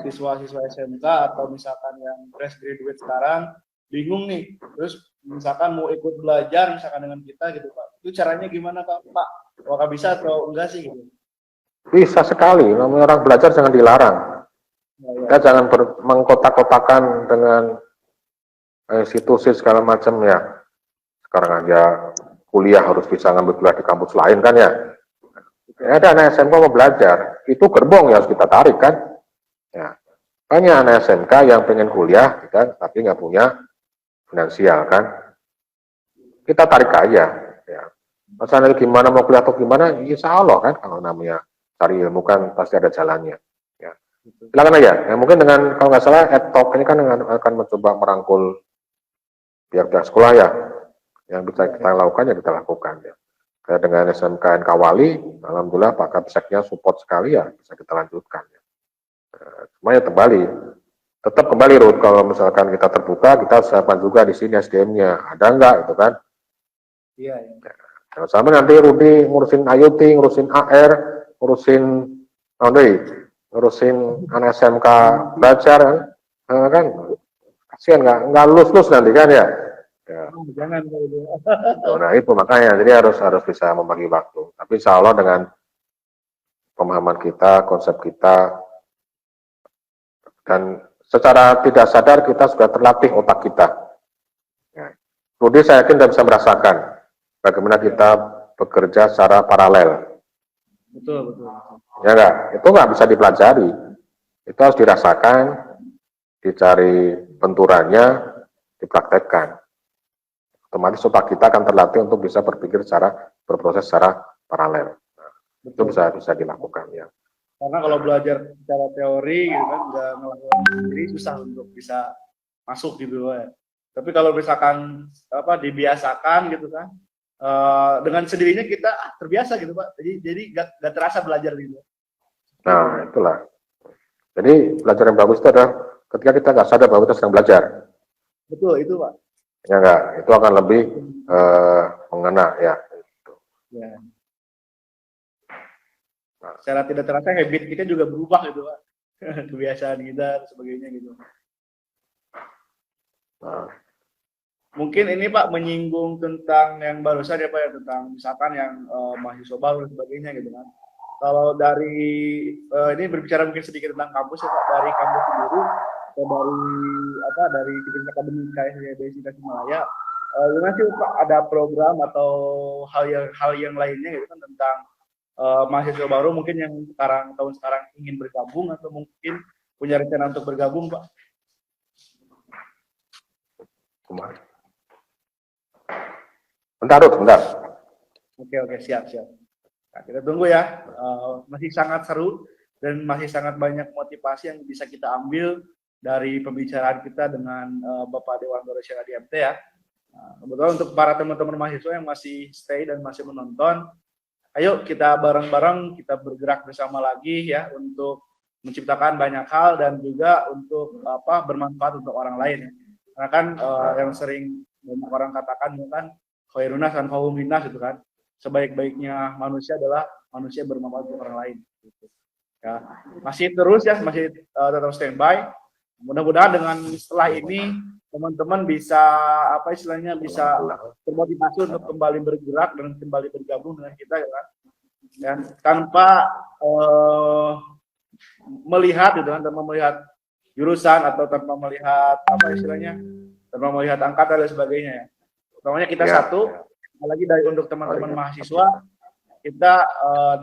siswa-siswa SMK atau misalkan yang fresh graduate sekarang bingung nih, terus misalkan mau ikut belajar misalkan dengan kita gitu Pak, itu caranya gimana Pak? Apakah bisa atau enggak sih gitu? Bisa sekali, namanya orang belajar jangan dilarang. Kita jangan mengkotak-kotakan dengan institusi segala macam ya. Sekarang aja kuliah harus bisa ngambil kuliah di kampus lain kan ya. Ada anak SMK mau belajar, itu gerbong yang harus kita tarik kan. Ya. Banyak anak SMK yang pengen kuliah, kan, tapi nggak punya finansial kan. Kita tarik aja. Ya. Masalah gimana mau kuliah atau gimana, insya Allah kan kalau namanya cari ilmu kan pasti ada jalannya. Ya. Silakan aja. Ya, mungkin dengan kalau nggak salah EdTalk ini kan akan mencoba merangkul pihak-pihak sekolah ya. Yang bisa kita lakukan ya kita lakukan ya. Kayak dengan SMKN Kawali, alhamdulillah Pak Kapseknya support sekali ya bisa kita lanjutkan. Ya. Semuanya kembali, tetap kembali Ruth kalau misalkan kita terbuka kita siapkan juga di sini SDM-nya ada nggak itu kan? Iya. Jangan sampai nanti Rudi ngurusin IoT, ngurusin AR, ngurusin anak SMK belajar kan kasihan nggak lulus nanti kan ya. Ya. Jangan kalau gitu. Nah itu makanya jadi harus bisa membagi waktu. Tapi insya Allah dengan pemahaman kita, konsep kita, dan secara tidak sadar kita sudah terlatih otak kita. Ya. Rudi saya yakin sudah bisa merasakan bagaimana kita bekerja secara paralel. Betul. Ya enggak? Itu nggak bisa dipelajari. Itu harus dirasakan, dicari benturannya, dipraktekkan. Otomatis otak kita akan terlatih untuk bisa berproses secara paralel. Nah, itu bisa dilakukan ya. Karena kalau belajar secara teori gitu kan nggak ngelakuin sendiri susah untuk bisa masuk gitu ya. Tapi kalau misalkan dibiasakan gitu kan dengan sendirinya kita terbiasa gitu Pak. Jadi nggak terasa belajar gitu. Nah itulah. Jadi belajar yang bagus itu adalah ketika kita nggak sadar bahwa kita sedang belajar. Betul itu Pak. Ya enggak, itu akan lebih mengena ya. Ya. Secara tidak terasa habit kita juga berubah gitu Pak. Kebiasaan kita dan sebagainya gitu. Nah. Mungkin ini Pak menyinggung tentang yang barusan ya Pak ya, tentang misalkan yang mahasiswa baru dan sebagainya gitu kan. Kalau dari ini berbicara mungkin sedikit tentang kampus ya Pak, dari kampus sendiri atau dari Divisi Akademik KSIB Tasikmalaya, gimana sih Pak ada program atau hal yang lainnya gitu kan tentang mahasiswa baru mungkin yang tahun sekarang ingin bergabung atau mungkin punya rencana untuk bergabung Pak? Bentar. Oke, siap. Nah, kita tunggu ya. Masih sangat seru dan masih sangat banyak motivasi yang bisa kita ambil dari pembicaraan kita dengan Bapak Dewantoro Syaradi MT ya. Nah, kebetulan untuk para teman-teman mahasiswa yang masih stay dan masih menonton, ayo kita bareng-bareng kita bergerak bersama lagi ya untuk menciptakan banyak hal dan juga untuk bermanfaat untuk orang lain. Karena kan yang sering banyak orang katakan kan khairunas dan khairuminas itu kan. Sebaik-baiknya manusia adalah manusia bermanfaat untuk orang lain. Gitu. Ya, masih terus ya, masih tetap standby. Mudah-mudahan dengan setelah ini teman-teman bisa bisa termotivasi untuk kembali bergerak dan kembali bergabung dengan kita ya kan. Dan tanpa melihat gitu kan, tanpa melihat jurusan atau tanpa melihat tanpa melihat angkatan dan sebagainya ya. Utamanya kita satu. Apalagi untuk teman-teman mahasiswa, kita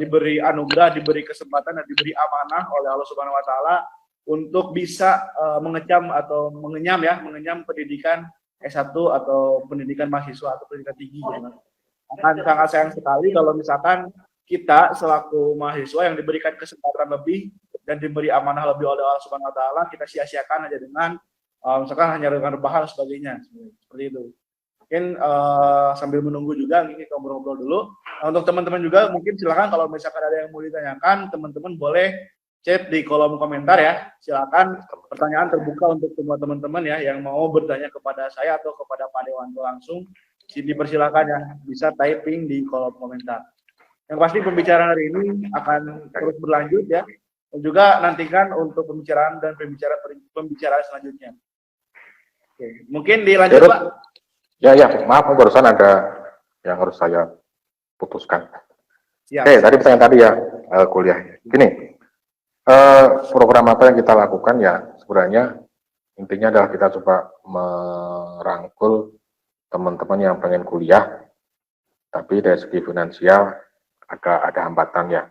diberi anugerah, diberi kesempatan dan diberi amanah oleh Allah Subhanahu Wa Taala untuk bisa mengenyam pendidikan S1 atau pendidikan mahasiswa atau pendidikan tinggi. Akan sangat sayang sekali kalau misalkan kita selaku mahasiswa yang diberikan kesempatan lebih dan diberi amanah lebih oleh Allah Subhanahu Wa Taala, kita sia-siakan aja dengan misalkan hanya dengan rebahan dan sebagainya, seperti itu. Mungkin sambil menunggu juga ini kita ngobrol-ngobrol dulu. Nah, untuk teman-teman juga mungkin silakan kalau misalkan ada yang mau ditanyakan, teman-teman boleh chat di kolom komentar ya. Silakan, pertanyaan terbuka untuk semua teman-teman ya yang mau bertanya kepada saya atau kepada Pak Dewanto langsung. Dipersilakan ya, bisa typing di kolom komentar. Yang pasti pembicaraan hari ini akan terus berlanjut ya. Dan juga nantikan untuk pembicaraan selanjutnya. Oke, mungkin dilanjut Pak. Ya, maaf barusan ada yang harus saya putuskan. Tadi pertanyaan tadi ya, kuliah. Gini, program apa yang kita lakukan ya sebenarnya intinya adalah kita coba merangkul teman-teman yang pengen kuliah, tapi dari segi finansial agak ada hambatan ya.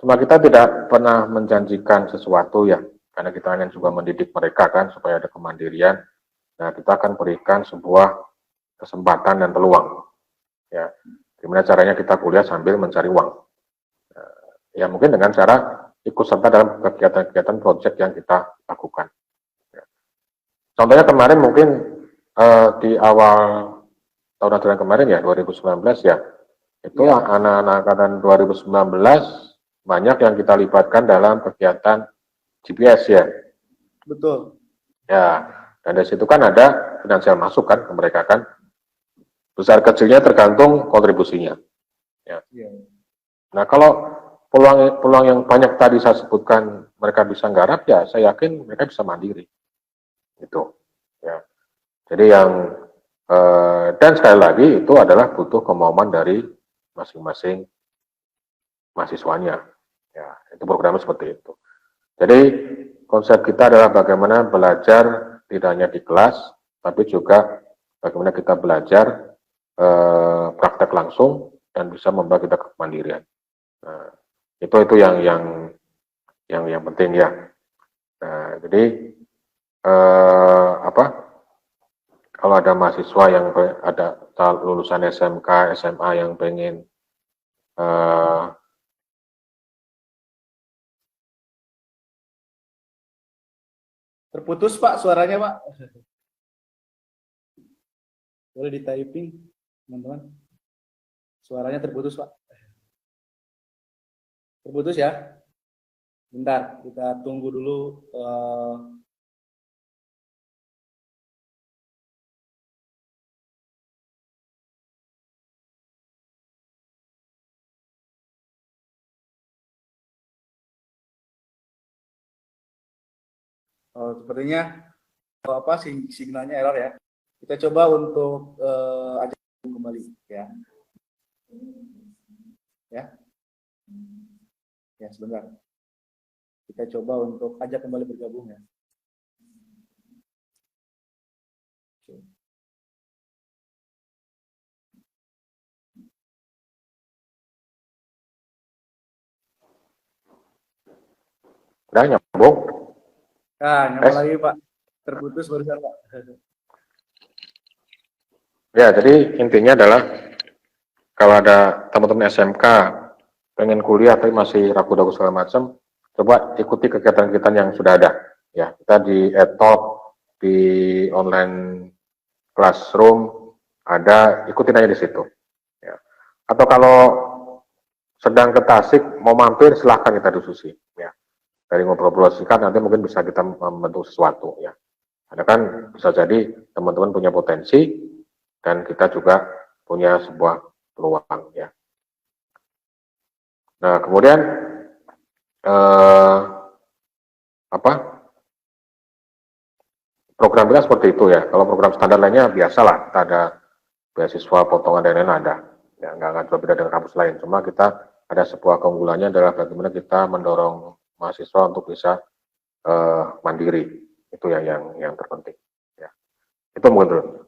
Cuma kita tidak pernah menjanjikan sesuatu ya, karena kita ingin juga mendidik mereka kan supaya ada kemandirian. Nah, kita akan berikan sebuah kesempatan dan peluang. Ya, gimana caranya kita kuliah sambil mencari uang. Ya, mungkin dengan cara ikut serta dalam kegiatan-kegiatan proyek yang kita lakukan. Ya. Contohnya kemarin mungkin di awal tahun ajaran kemarin ya, 2019 ya, itu Iya. anak-anak angkatan 2019 banyak yang kita libatkan dalam kegiatan GPS ya. Betul. Ya, dan dari situ kan ada finansial masuk kan ke mereka kan. Besar kecilnya tergantung kontribusinya. Ya. Iya. Nah, kalau peluang yang banyak tadi saya sebutkan mereka bisa nggarap, ya saya yakin mereka bisa mandiri. Itu. Ya. Jadi yang dan sekali lagi itu adalah butuh kemauan dari masing-masing mahasiswanya. Ya, itu programnya seperti itu. Jadi konsep kita adalah bagaimana belajar tidak hanya di kelas, tapi juga bagaimana kita belajar praktek langsung dan bisa membawa kita ke kemandirian. Nah, itu yang penting ya. Nah, jadi kalau ada mahasiswa yang ada lulusan SMK, SMA yang pengen Terputus Pak suaranya Pak. Boleh di typing teman-teman. Suaranya terputus Pak. Terputus ya. Bentar, kita tunggu dulu. Sepertinya signalnya error ya. Kita coba untuk ajak kembali ya. Ya sebentar. Kita coba untuk ajak kembali bergabung ya. udah nyambung. Nah, nyambung lagi Pak. Terputus barusan Pak. Ya, jadi intinya adalah kalau ada teman-teman SMK pengen kuliah tapi masih ragu-ragu segala macam, coba ikuti kegiatan-kegiatan yang sudah ada. Ya, kita di EdTalk, di online classroom ada, ikutin aja di situ. Ya. Atau kalau sedang ke Tasik mau mampir, silahkan kita diskusi. Ya. Dari ngobrol-ngobrol singkat nanti mungkin bisa kita membentuk sesuatu. Ya. Karena kan bisa jadi teman-teman punya potensi dan kita juga punya sebuah peluang. Ya. Nah, kemudian program kita seperti itu ya. Kalau program standar lainnya biasalah, kita ada beasiswa potongan dan lain-lain ada. Ya, nggak akan berbeda dengan kampus lain. Cuma kita ada sebuah keunggulannya adalah bagaimana kita mendorong mahasiswa untuk bisa mandiri. Itu yang terpenting. Ya. Itu mungkin.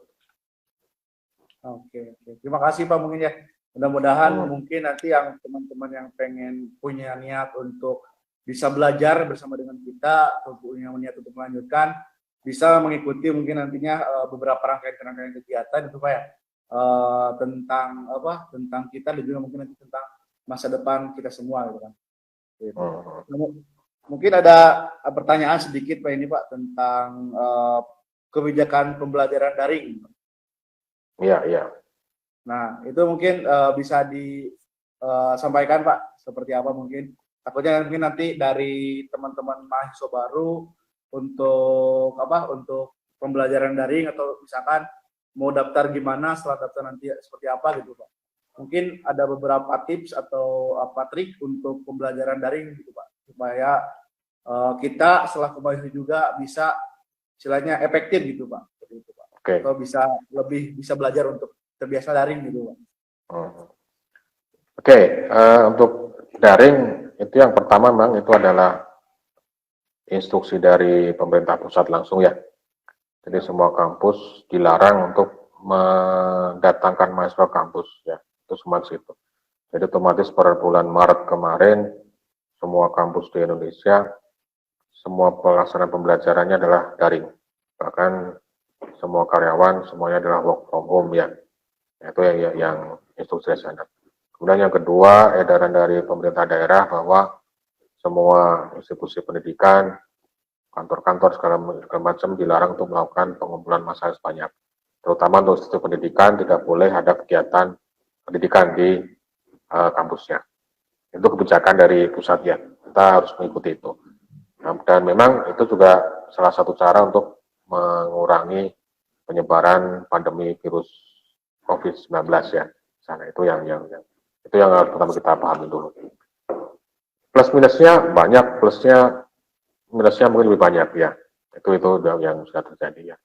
Oke. Terima kasih Pak mungkin ya. Mudah-mudahan mungkin nanti yang teman-teman yang pengen punya niat untuk bisa belajar bersama dengan kita atau punya niat untuk melanjutkan bisa mengikuti mungkin nantinya beberapa rangkaian kegiatan itu Pak ya. Tentang kita dan juga mungkin nanti tentang masa depan kita semua gitu kan. Gitu. Mungkin ada pertanyaan sedikit Pak ini Pak tentang kebijakan pembelajaran daring. Iya. Nah, itu mungkin bisa disampaikan Pak, seperti apa mungkin. Takutnya mungkin nanti dari teman-teman mahasiswa baru untuk pembelajaran daring atau misalkan mau daftar gimana setelah daftar nanti seperti apa gitu Pak. Mungkin ada beberapa tips atau trik untuk pembelajaran daring gitu Pak, supaya kita setelah kembali juga bisa istilahnya efektif gitu Pak. Seperti itu Pak. Okay. Atau bisa belajar untuk terbiasa daring gitu Pak. Oke, untuk daring itu yang pertama memang itu adalah instruksi dari pemerintah pusat langsung ya. Jadi semua kampus dilarang untuk mendatangkan mahasiswa kampus ya. Itu semua situ. Jadi otomatis pada bulan Maret kemarin semua kampus di Indonesia semua pelaksanaan pembelajarannya adalah daring. Bahkan semua karyawan semuanya adalah work from home ya. Itu yang instruksi dari sana. Kemudian yang kedua, edaran dari pemerintah daerah bahwa semua institusi pendidikan, kantor-kantor segala macam dilarang untuk melakukan pengumpulan massa sebanyak. Terutama untuk institusi pendidikan tidak boleh ada kegiatan pendidikan di kampusnya. Itu kebijakan dari pusat ya. Kita harus mengikuti itu. Nah, dan memang itu juga salah satu cara untuk mengurangi penyebaran pandemi virus COVID-19 ya. Sana itu yang harus pertama kita pahami dulu. Plus minusnya banyak, minusnya mungkin lebih banyak ya. Itu yang sudah terjadi ya.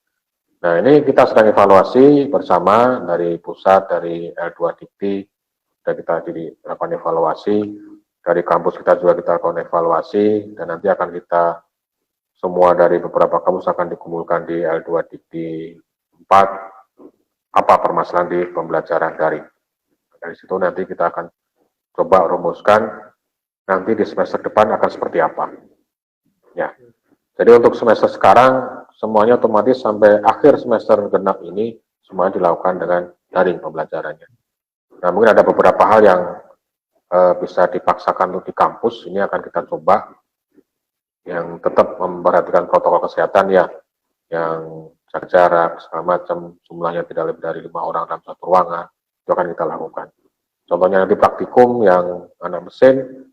Nah, ini kita sedang evaluasi bersama dari pusat, dari L2 Dikti, dan kita lakukan evaluasi. Dari kampus kita juga kita lakukan evaluasi, dan nanti akan kita semua dari beberapa kampus akan dikumpulkan di L2 Dikti 4, apa permasalahan di pembelajaran daring. Dari situ nanti kita akan coba rumuskan nanti di semester depan akan seperti apa. Ya. Jadi untuk semester sekarang semuanya otomatis sampai akhir semester genap ini semuanya dilakukan dengan daring pembelajarannya. Nah, mungkin ada beberapa hal yang bisa dipaksakan untuk di kampus, ini akan kita coba yang tetap memperhatikan protokol kesehatan ya, yang jaga jarak segala macam, jumlahnya tidak lebih dari 5 orang dalam satu ruangan, itu akan kita lakukan. Contohnya nanti praktikum yang anak mesin,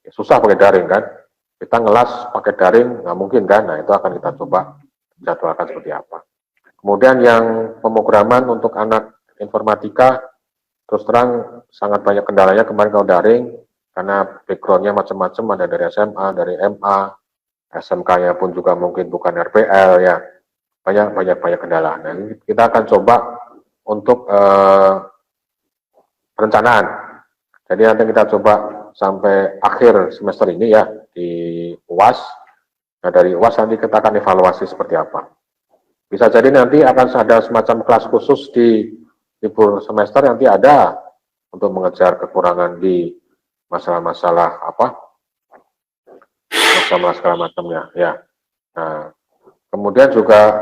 ya susah pakai daring kan, kita ngelas pakai daring nggak mungkin kan, nah itu akan kita coba jadwalkan seperti apa. Kemudian yang pemrograman untuk anak informatika, terus terang sangat banyak kendalanya kemarin kalau daring, karena backgroundnya macam-macam, ada dari SMA, dari MA, SMK-nya pun juga mungkin bukan RPL ya, banyak kendala. Nah, kita akan coba untuk perencanaan. Jadi nanti kita coba sampai akhir semester ini ya di UAS. Nah, dari UAS nanti kita akan evaluasi seperti apa. Bisa jadi nanti akan ada semacam kelas khusus di libur semester nanti ada untuk mengejar kekurangan di masalah-masalah masalah segala macamnya ya. Nah, kemudian juga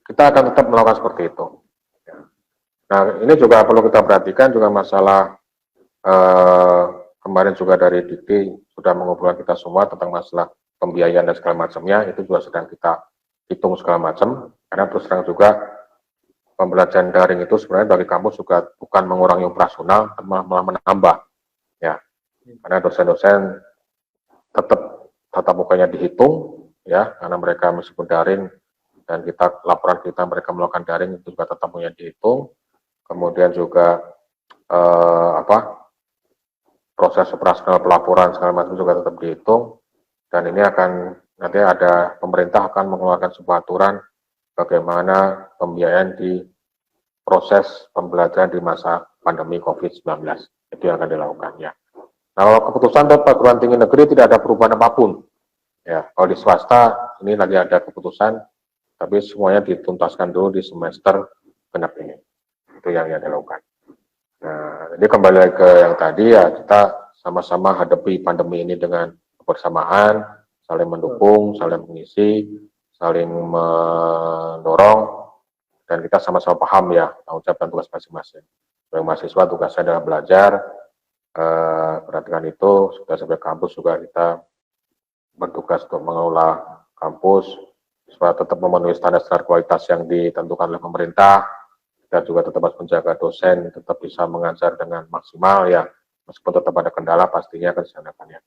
kita akan tetap melakukan seperti itu. Nah, ini juga perlu kita perhatikan juga masalah kemarin juga dari Dikti sudah mengumpulkan kita semua tentang masalah pembiayaan dan segala macamnya, itu juga sedang kita hitung segala macam, karena terus terang juga pembelajaran daring itu sebenarnya bagi kampus juga bukan mengurangi operasional, malah menambah ya, karena dosen-dosen tetap tatap mukanya dihitung ya, karena mereka meskipun daring dan laporan kita mereka melakukan daring itu juga tetap mukanya dihitung. Kemudian juga proses operasional pelaporan segala macam juga tetap dihitung, dan ini akan nanti ada pemerintah akan mengeluarkan sebuah aturan bagaimana pembiayaan di proses pembelajaran di masa pandemi COVID-19. Itu yang akan dilakukan ya. Nah, kalau keputusan dari perguruan tinggi negeri tidak ada perubahan apapun. Ya, kalau di swasta ini lagi ada keputusan, tapi semuanya dituntaskan dulu di semester genap ini. Itu yang dilakukan. Nah, jadi kembali lagi ke yang tadi ya, kita sama-sama hadapi pandemi ini dengan kebersamaan, saling mendukung, saling mengisi, saling mendorong, dan kita sama-sama paham ya tanggung jawab dan tugas masing-masing. Sebagai mahasiswa tugasnya adalah belajar, perhatikan itu, sudah sampai kampus juga kita bertugas untuk mengelola kampus supaya tetap memenuhi standar-standar kualitas yang ditentukan oleh pemerintah. Kita juga tetap harus menjaga dosen tetap bisa mengajar dengan maksimal ya, meskipun tetap ada kendala pastinya akan disanakan ya.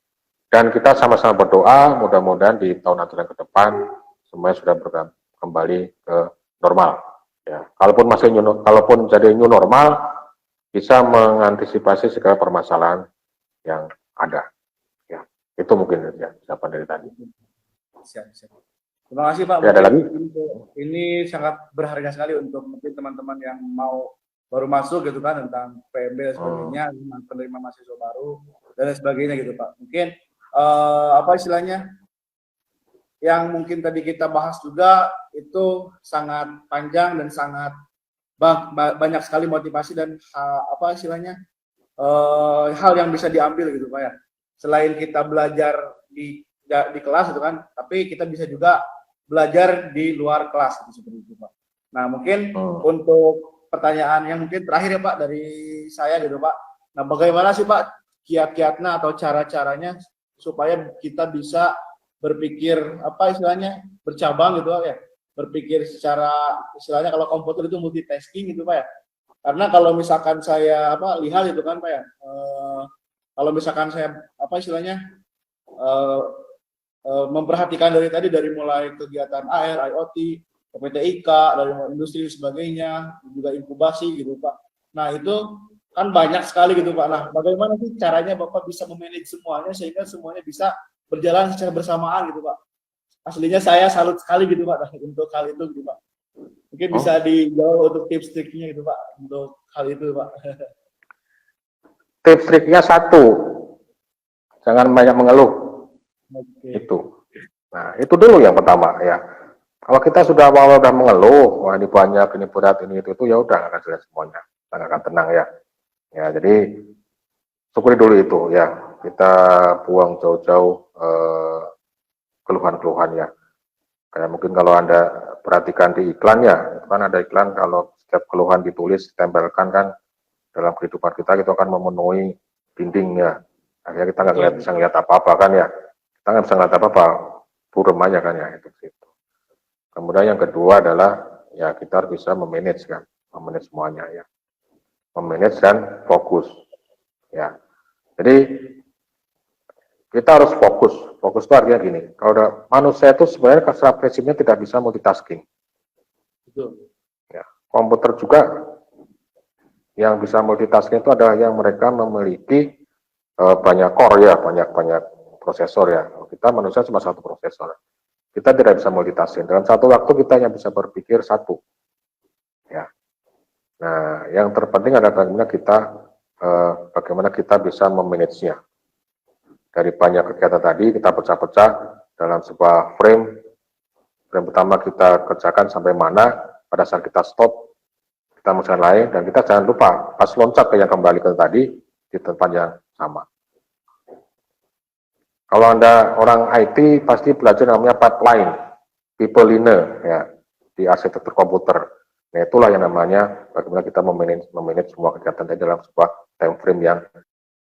Dan kita sama-sama berdoa mudah-mudahan di tahun ajaran ke depan semuanya sudah kembali ke normal ya. Kalaupun jadi new normal, bisa mengantisipasi segala permasalahan yang ada ya. Itu mungkin ya jawaban dari tadi. Siap. Terima kasih Pak. Ya, ada lagi? Ini sangat berharga sekali untuk mungkin teman-teman yang mau baru masuk gitu kan, tentang PMB dan sebagainya, penerima mahasiswa baru dan lain sebagainya gitu Pak. Mungkin apa istilahnya yang mungkin tadi kita bahas juga itu sangat panjang dan sangat banyak sekali motivasi dan apa istilahnya hal yang bisa diambil gitu Pak ya. Selain kita belajar di kelas gitu kan, tapi kita bisa juga belajar di luar kelas gitu, seperti itu Pak. Nah mungkin untuk pertanyaan yang mungkin terakhir ya Pak dari saya gitu Pak. Nah bagaimana sih Pak kiat-kiatnya atau cara-caranya supaya kita bisa berpikir apa istilahnya bercabang gitu Pak ya, berpikir secara istilahnya kalau komputer itu multitasking gitu Pak ya. Karena kalau misalkan saya lihat itu kan Pak ya, kalau misalkan saya istilahnya memperhatikan dari mulai kegiatan AR, IoT, PTIK, dari industri dan sebagainya, juga inkubasi gitu Pak. Nah itu kan banyak sekali gitu Pak. Nah bagaimana sih caranya Bapak bisa memanage semuanya sehingga semuanya bisa berjalan secara bersamaan gitu Pak. Aslinya saya salut sekali gitu Pak untuk hal itu gitu Pak. Mungkin bisa dijawab untuk tips-triknya gitu Pak untuk hal itu Pak. Tips triknya satu, jangan banyak mengeluh. Itu. Nah, itu dulu yang pertama ya. Kalau kita sudah mengeluh, wah ini banyak, ini berat, ini itu ya udah nggak akan selesai semuanya, nggak akan tenang ya. Ya, jadi syukuri dulu itu ya. Kita buang jauh-jauh keluhan-keluhan ya. Kayak mungkin kalau Anda perhatikan di iklan ya, kan ada iklan kalau setiap keluhan ditulis, ditempelkan kan dalam kehidupan kita akan memenuhi dindingnya. Akhirnya kita nggak bisa ngeliat apa-apa kan ya. Kita nggak bisa ngeliat apa-apa, burem aja kan ya itu. Kemudian yang kedua adalah ya kita harus bisa memanage kan, memanage semuanya ya, memanage dan fokus ya. Jadi kita harus fokus. Fokus itu artinya gini, kalau ada manusia itu sebenarnya secara prinsipnya tidak bisa multitasking. Betul. Ya, komputer juga yang bisa multitasking itu adalah yang mereka memiliki banyak core ya, banyak prosesor ya. Kita manusia cuma satu prosesor. Kita tidak bisa multitasking. Dalam satu waktu kita hanya bisa berpikir satu. Ya. Nah, yang terpenting adalah bagaimana kita bisa memanage-nya. Dari banyak kegiatan tadi kita pecah-pecah dalam sebuah frame. Frame pertama kita kerjakan sampai mana, pada saat kita stop, kita mengerjakan lain, dan kita jangan lupa pas loncat ke yang kembali ke tadi di tempat yang sama. Kalau Anda orang IT pasti belajar namanya pipeline, people linear ya di arsitektur komputer. Nah itulah yang namanya bagaimana kita memanage semua kegiatan tadi dalam sebuah time frame yang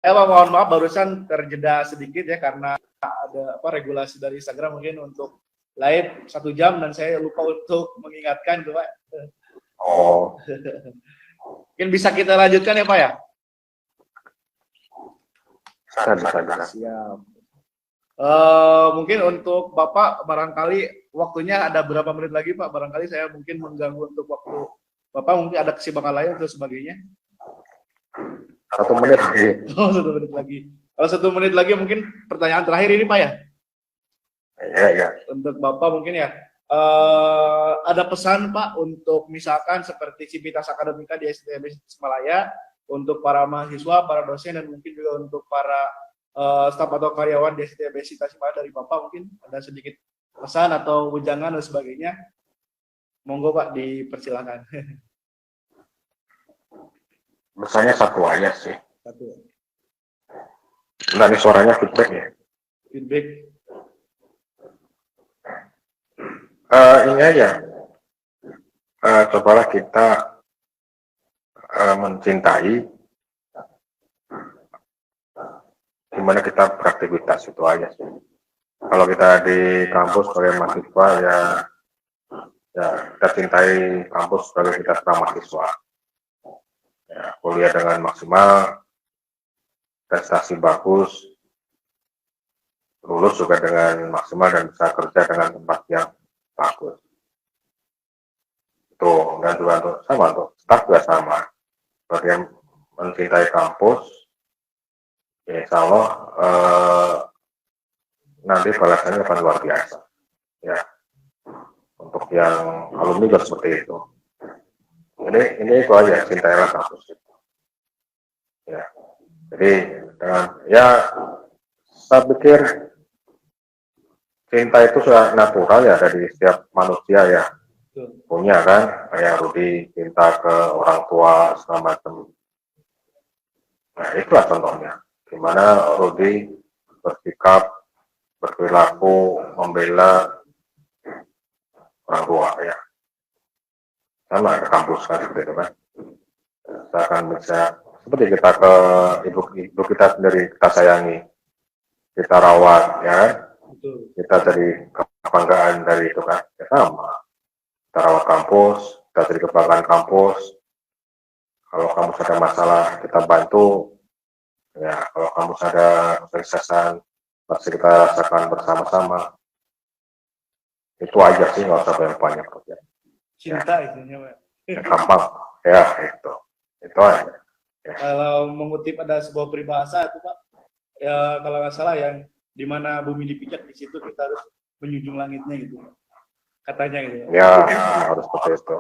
Mohon maaf barusan terjeda sedikit ya karena ada regulasi dari Instagram mungkin untuk live 1 jam dan saya lupa untuk mengingatkan itu Pak. Oh. Mungkin bisa kita lanjutkan ya Pak ya? Bisa. Siap. Mungkin untuk Bapak barangkali waktunya ada berapa menit lagi Pak? Barangkali saya mungkin mengganggu untuk waktu Bapak, mungkin ada kesibukan lain atau sebagainya. 1 menit lagi. Oh, 1 menit lagi. Kalau 1 menit lagi mungkin pertanyaan terakhir ini Pak ya? Iya. Untuk Bapak mungkin ya, ada pesan Pak untuk misalkan seperti Civitas Akademika di STB Tasikmalaya untuk para mahasiswa, para dosen, dan mungkin juga untuk para staf atau karyawan di STB Tasikmalaya dari Bapak mungkin ada sedikit pesan atau wejangan dan sebagainya. Monggo Pak dipersilakan. Misalnya satu aja sih. Satu. Nah, ini suaranya feedback ya. Feedback. Ini aja. Cobalah kita mencintai gimana kita beraktivitas itu aja sih. Kalau kita di kampus sebagai mahasiswa ya kita cintai kampus sebagai kita sebagai mahasiswa. Ya, kuliah dengan maksimal, prestasi bagus, lulus juga dengan maksimal dan bisa kerja dengan tempat yang bagus. Tuh, dan juga untuk sama tuh, staff juga sama. Bagian mencintai kampus, ya insya Allah nanti balasannya akan luar biasa. Ya, untuk yang alumni juga seperti itu. Ini itu aja, cintailah kampus. Ya, jadi dengan saya pikir cinta itu sudah natural ya dari setiap manusia ya. Punya kan, kayak Rudi cinta ke orang tua segala macam. Nah itulah contohnya, gimana Rudi bersikap berperilaku membela orang tua ya. Sama ke kampus kan seperti itu kan. Kita akan bisa seperti kita ke ibu kita sendiri, kita sayangi, kita rawat ya kan. Betul. Kita jadi kebanggaan dari itu kan. Ya sama. Kita rawat kampus, kita jadi kebanggaan kampus. Kalau kampus ada masalah kita bantu. Ya, kalau kampus ada kesuksesan pasti kita rasakan bersama-sama. Itu aja sih, nggak usah banyak-banyak. Ya. Cinta itunya, Pak. Ya, gampang. Ya, itu aja. Ya. Kalau mengutip ada sebuah peribahasa itu Pak, ya kalau nggak salah yang di mana bumi dipijak di situ kita harus menjunjung langitnya gitu. Katanya gitu ya. Ya, harus seperti itu.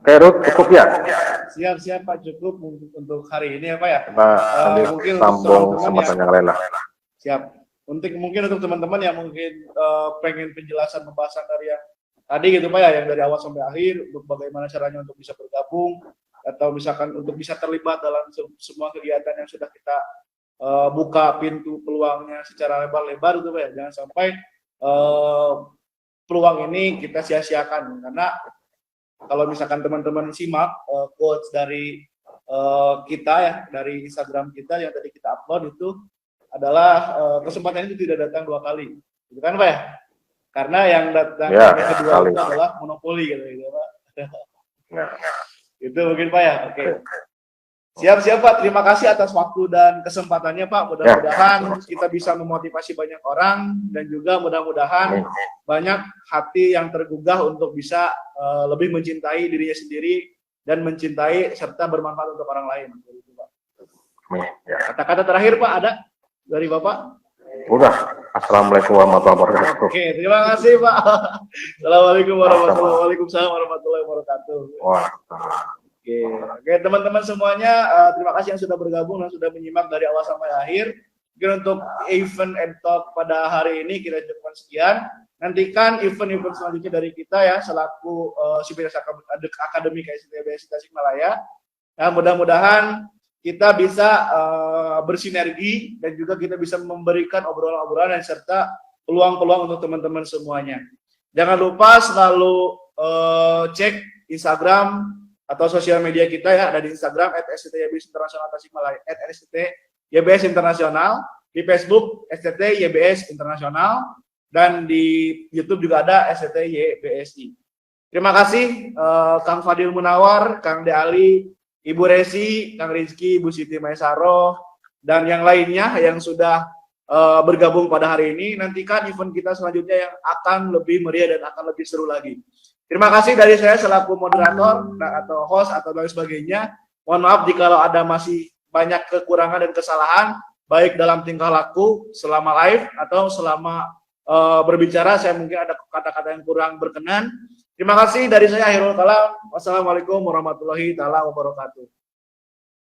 Oke, Ruth, cukup ya? Siap Pak, cukup untuk hari ini ya Pak ya. Kita nanti mungkin sambung untuk kesempatan yang lain lah. Siap. Mungkin untuk teman-teman yang mungkin pengen penjelasan pembahasan dari yang tadi gitu Pak ya, yang dari awal sampai akhir, untuk bagaimana caranya untuk bisa bergabung atau misalkan untuk bisa terlibat dalam semua kegiatan yang sudah kita buka pintu peluangnya secara lebar-lebar itu Pak ya. Jangan sampai peluang ini kita sia-siakan, karena kalau misalkan teman-teman simak quotes dari kita ya, dari Instagram kita yang tadi kita upload itu adalah kesempatan itu tidak datang 2 kali, gitu kan Pak ya? Karena yang datang Ya, yang kedua itu adalah monopoli gitu Pak. Ya. Itu mungkin Pak ya. Oke. Siap Pak. Terima kasih atas waktu dan kesempatannya Pak. Mudah-mudahan kita bisa memotivasi banyak orang dan juga mudah-mudahan banyak hati yang tergugah untuk bisa lebih mencintai dirinya sendiri dan mencintai serta bermanfaat untuk orang lain. Ya. Kata-kata terakhir Pak ada dari Bapak? Udah. Assalamualaikum warahmatullahi wabarakatuh. Oke, terima kasih Pak. Assalamualaikum warahmatullahi wabarakatuh. Wah. Oke, teman-teman semuanya, terima kasih yang sudah bergabung dan sudah menyimak dari awal sampai akhir. Mungkin untuk event and talk pada hari ini kita cukupkan sekian. Nantikan event-event selanjutnya dari kita ya, selaku Sivitas Akademi KSITBSI Tasikmalaya. Nah, mudah-mudahan kita bisa bersinergi dan juga kita bisa memberikan obrolan-obrolan dan serta peluang-peluang untuk teman-teman semuanya. Jangan lupa selalu cek Instagram atau sosial media kita ya, ada di Instagram @STT-YBS Internasional Tasikmalaya, @STT-YBS Internasional, di Facebook STT-YBS Internasional, dan di YouTube juga ada STT-YBSI. Terima kasih Kang Fadil Munawar, Kang De Ali, Ibu Resi, Kang Rizky, Ibu Siti Maisaro, dan yang lainnya yang sudah bergabung pada hari ini. Nantikan event kita selanjutnya yang akan lebih meriah dan akan lebih seru lagi. Terima kasih dari saya selaku moderator atau host atau lain sebagainya. Mohon maaf jika ada masih banyak kekurangan dan kesalahan, baik dalam tingkah laku selama live atau selama berbicara, saya mungkin ada kata-kata yang kurang berkenan. Terima kasih dari saya, Akhirul Kalam. Wassalamualaikum warahmatullahi wabarakatuh.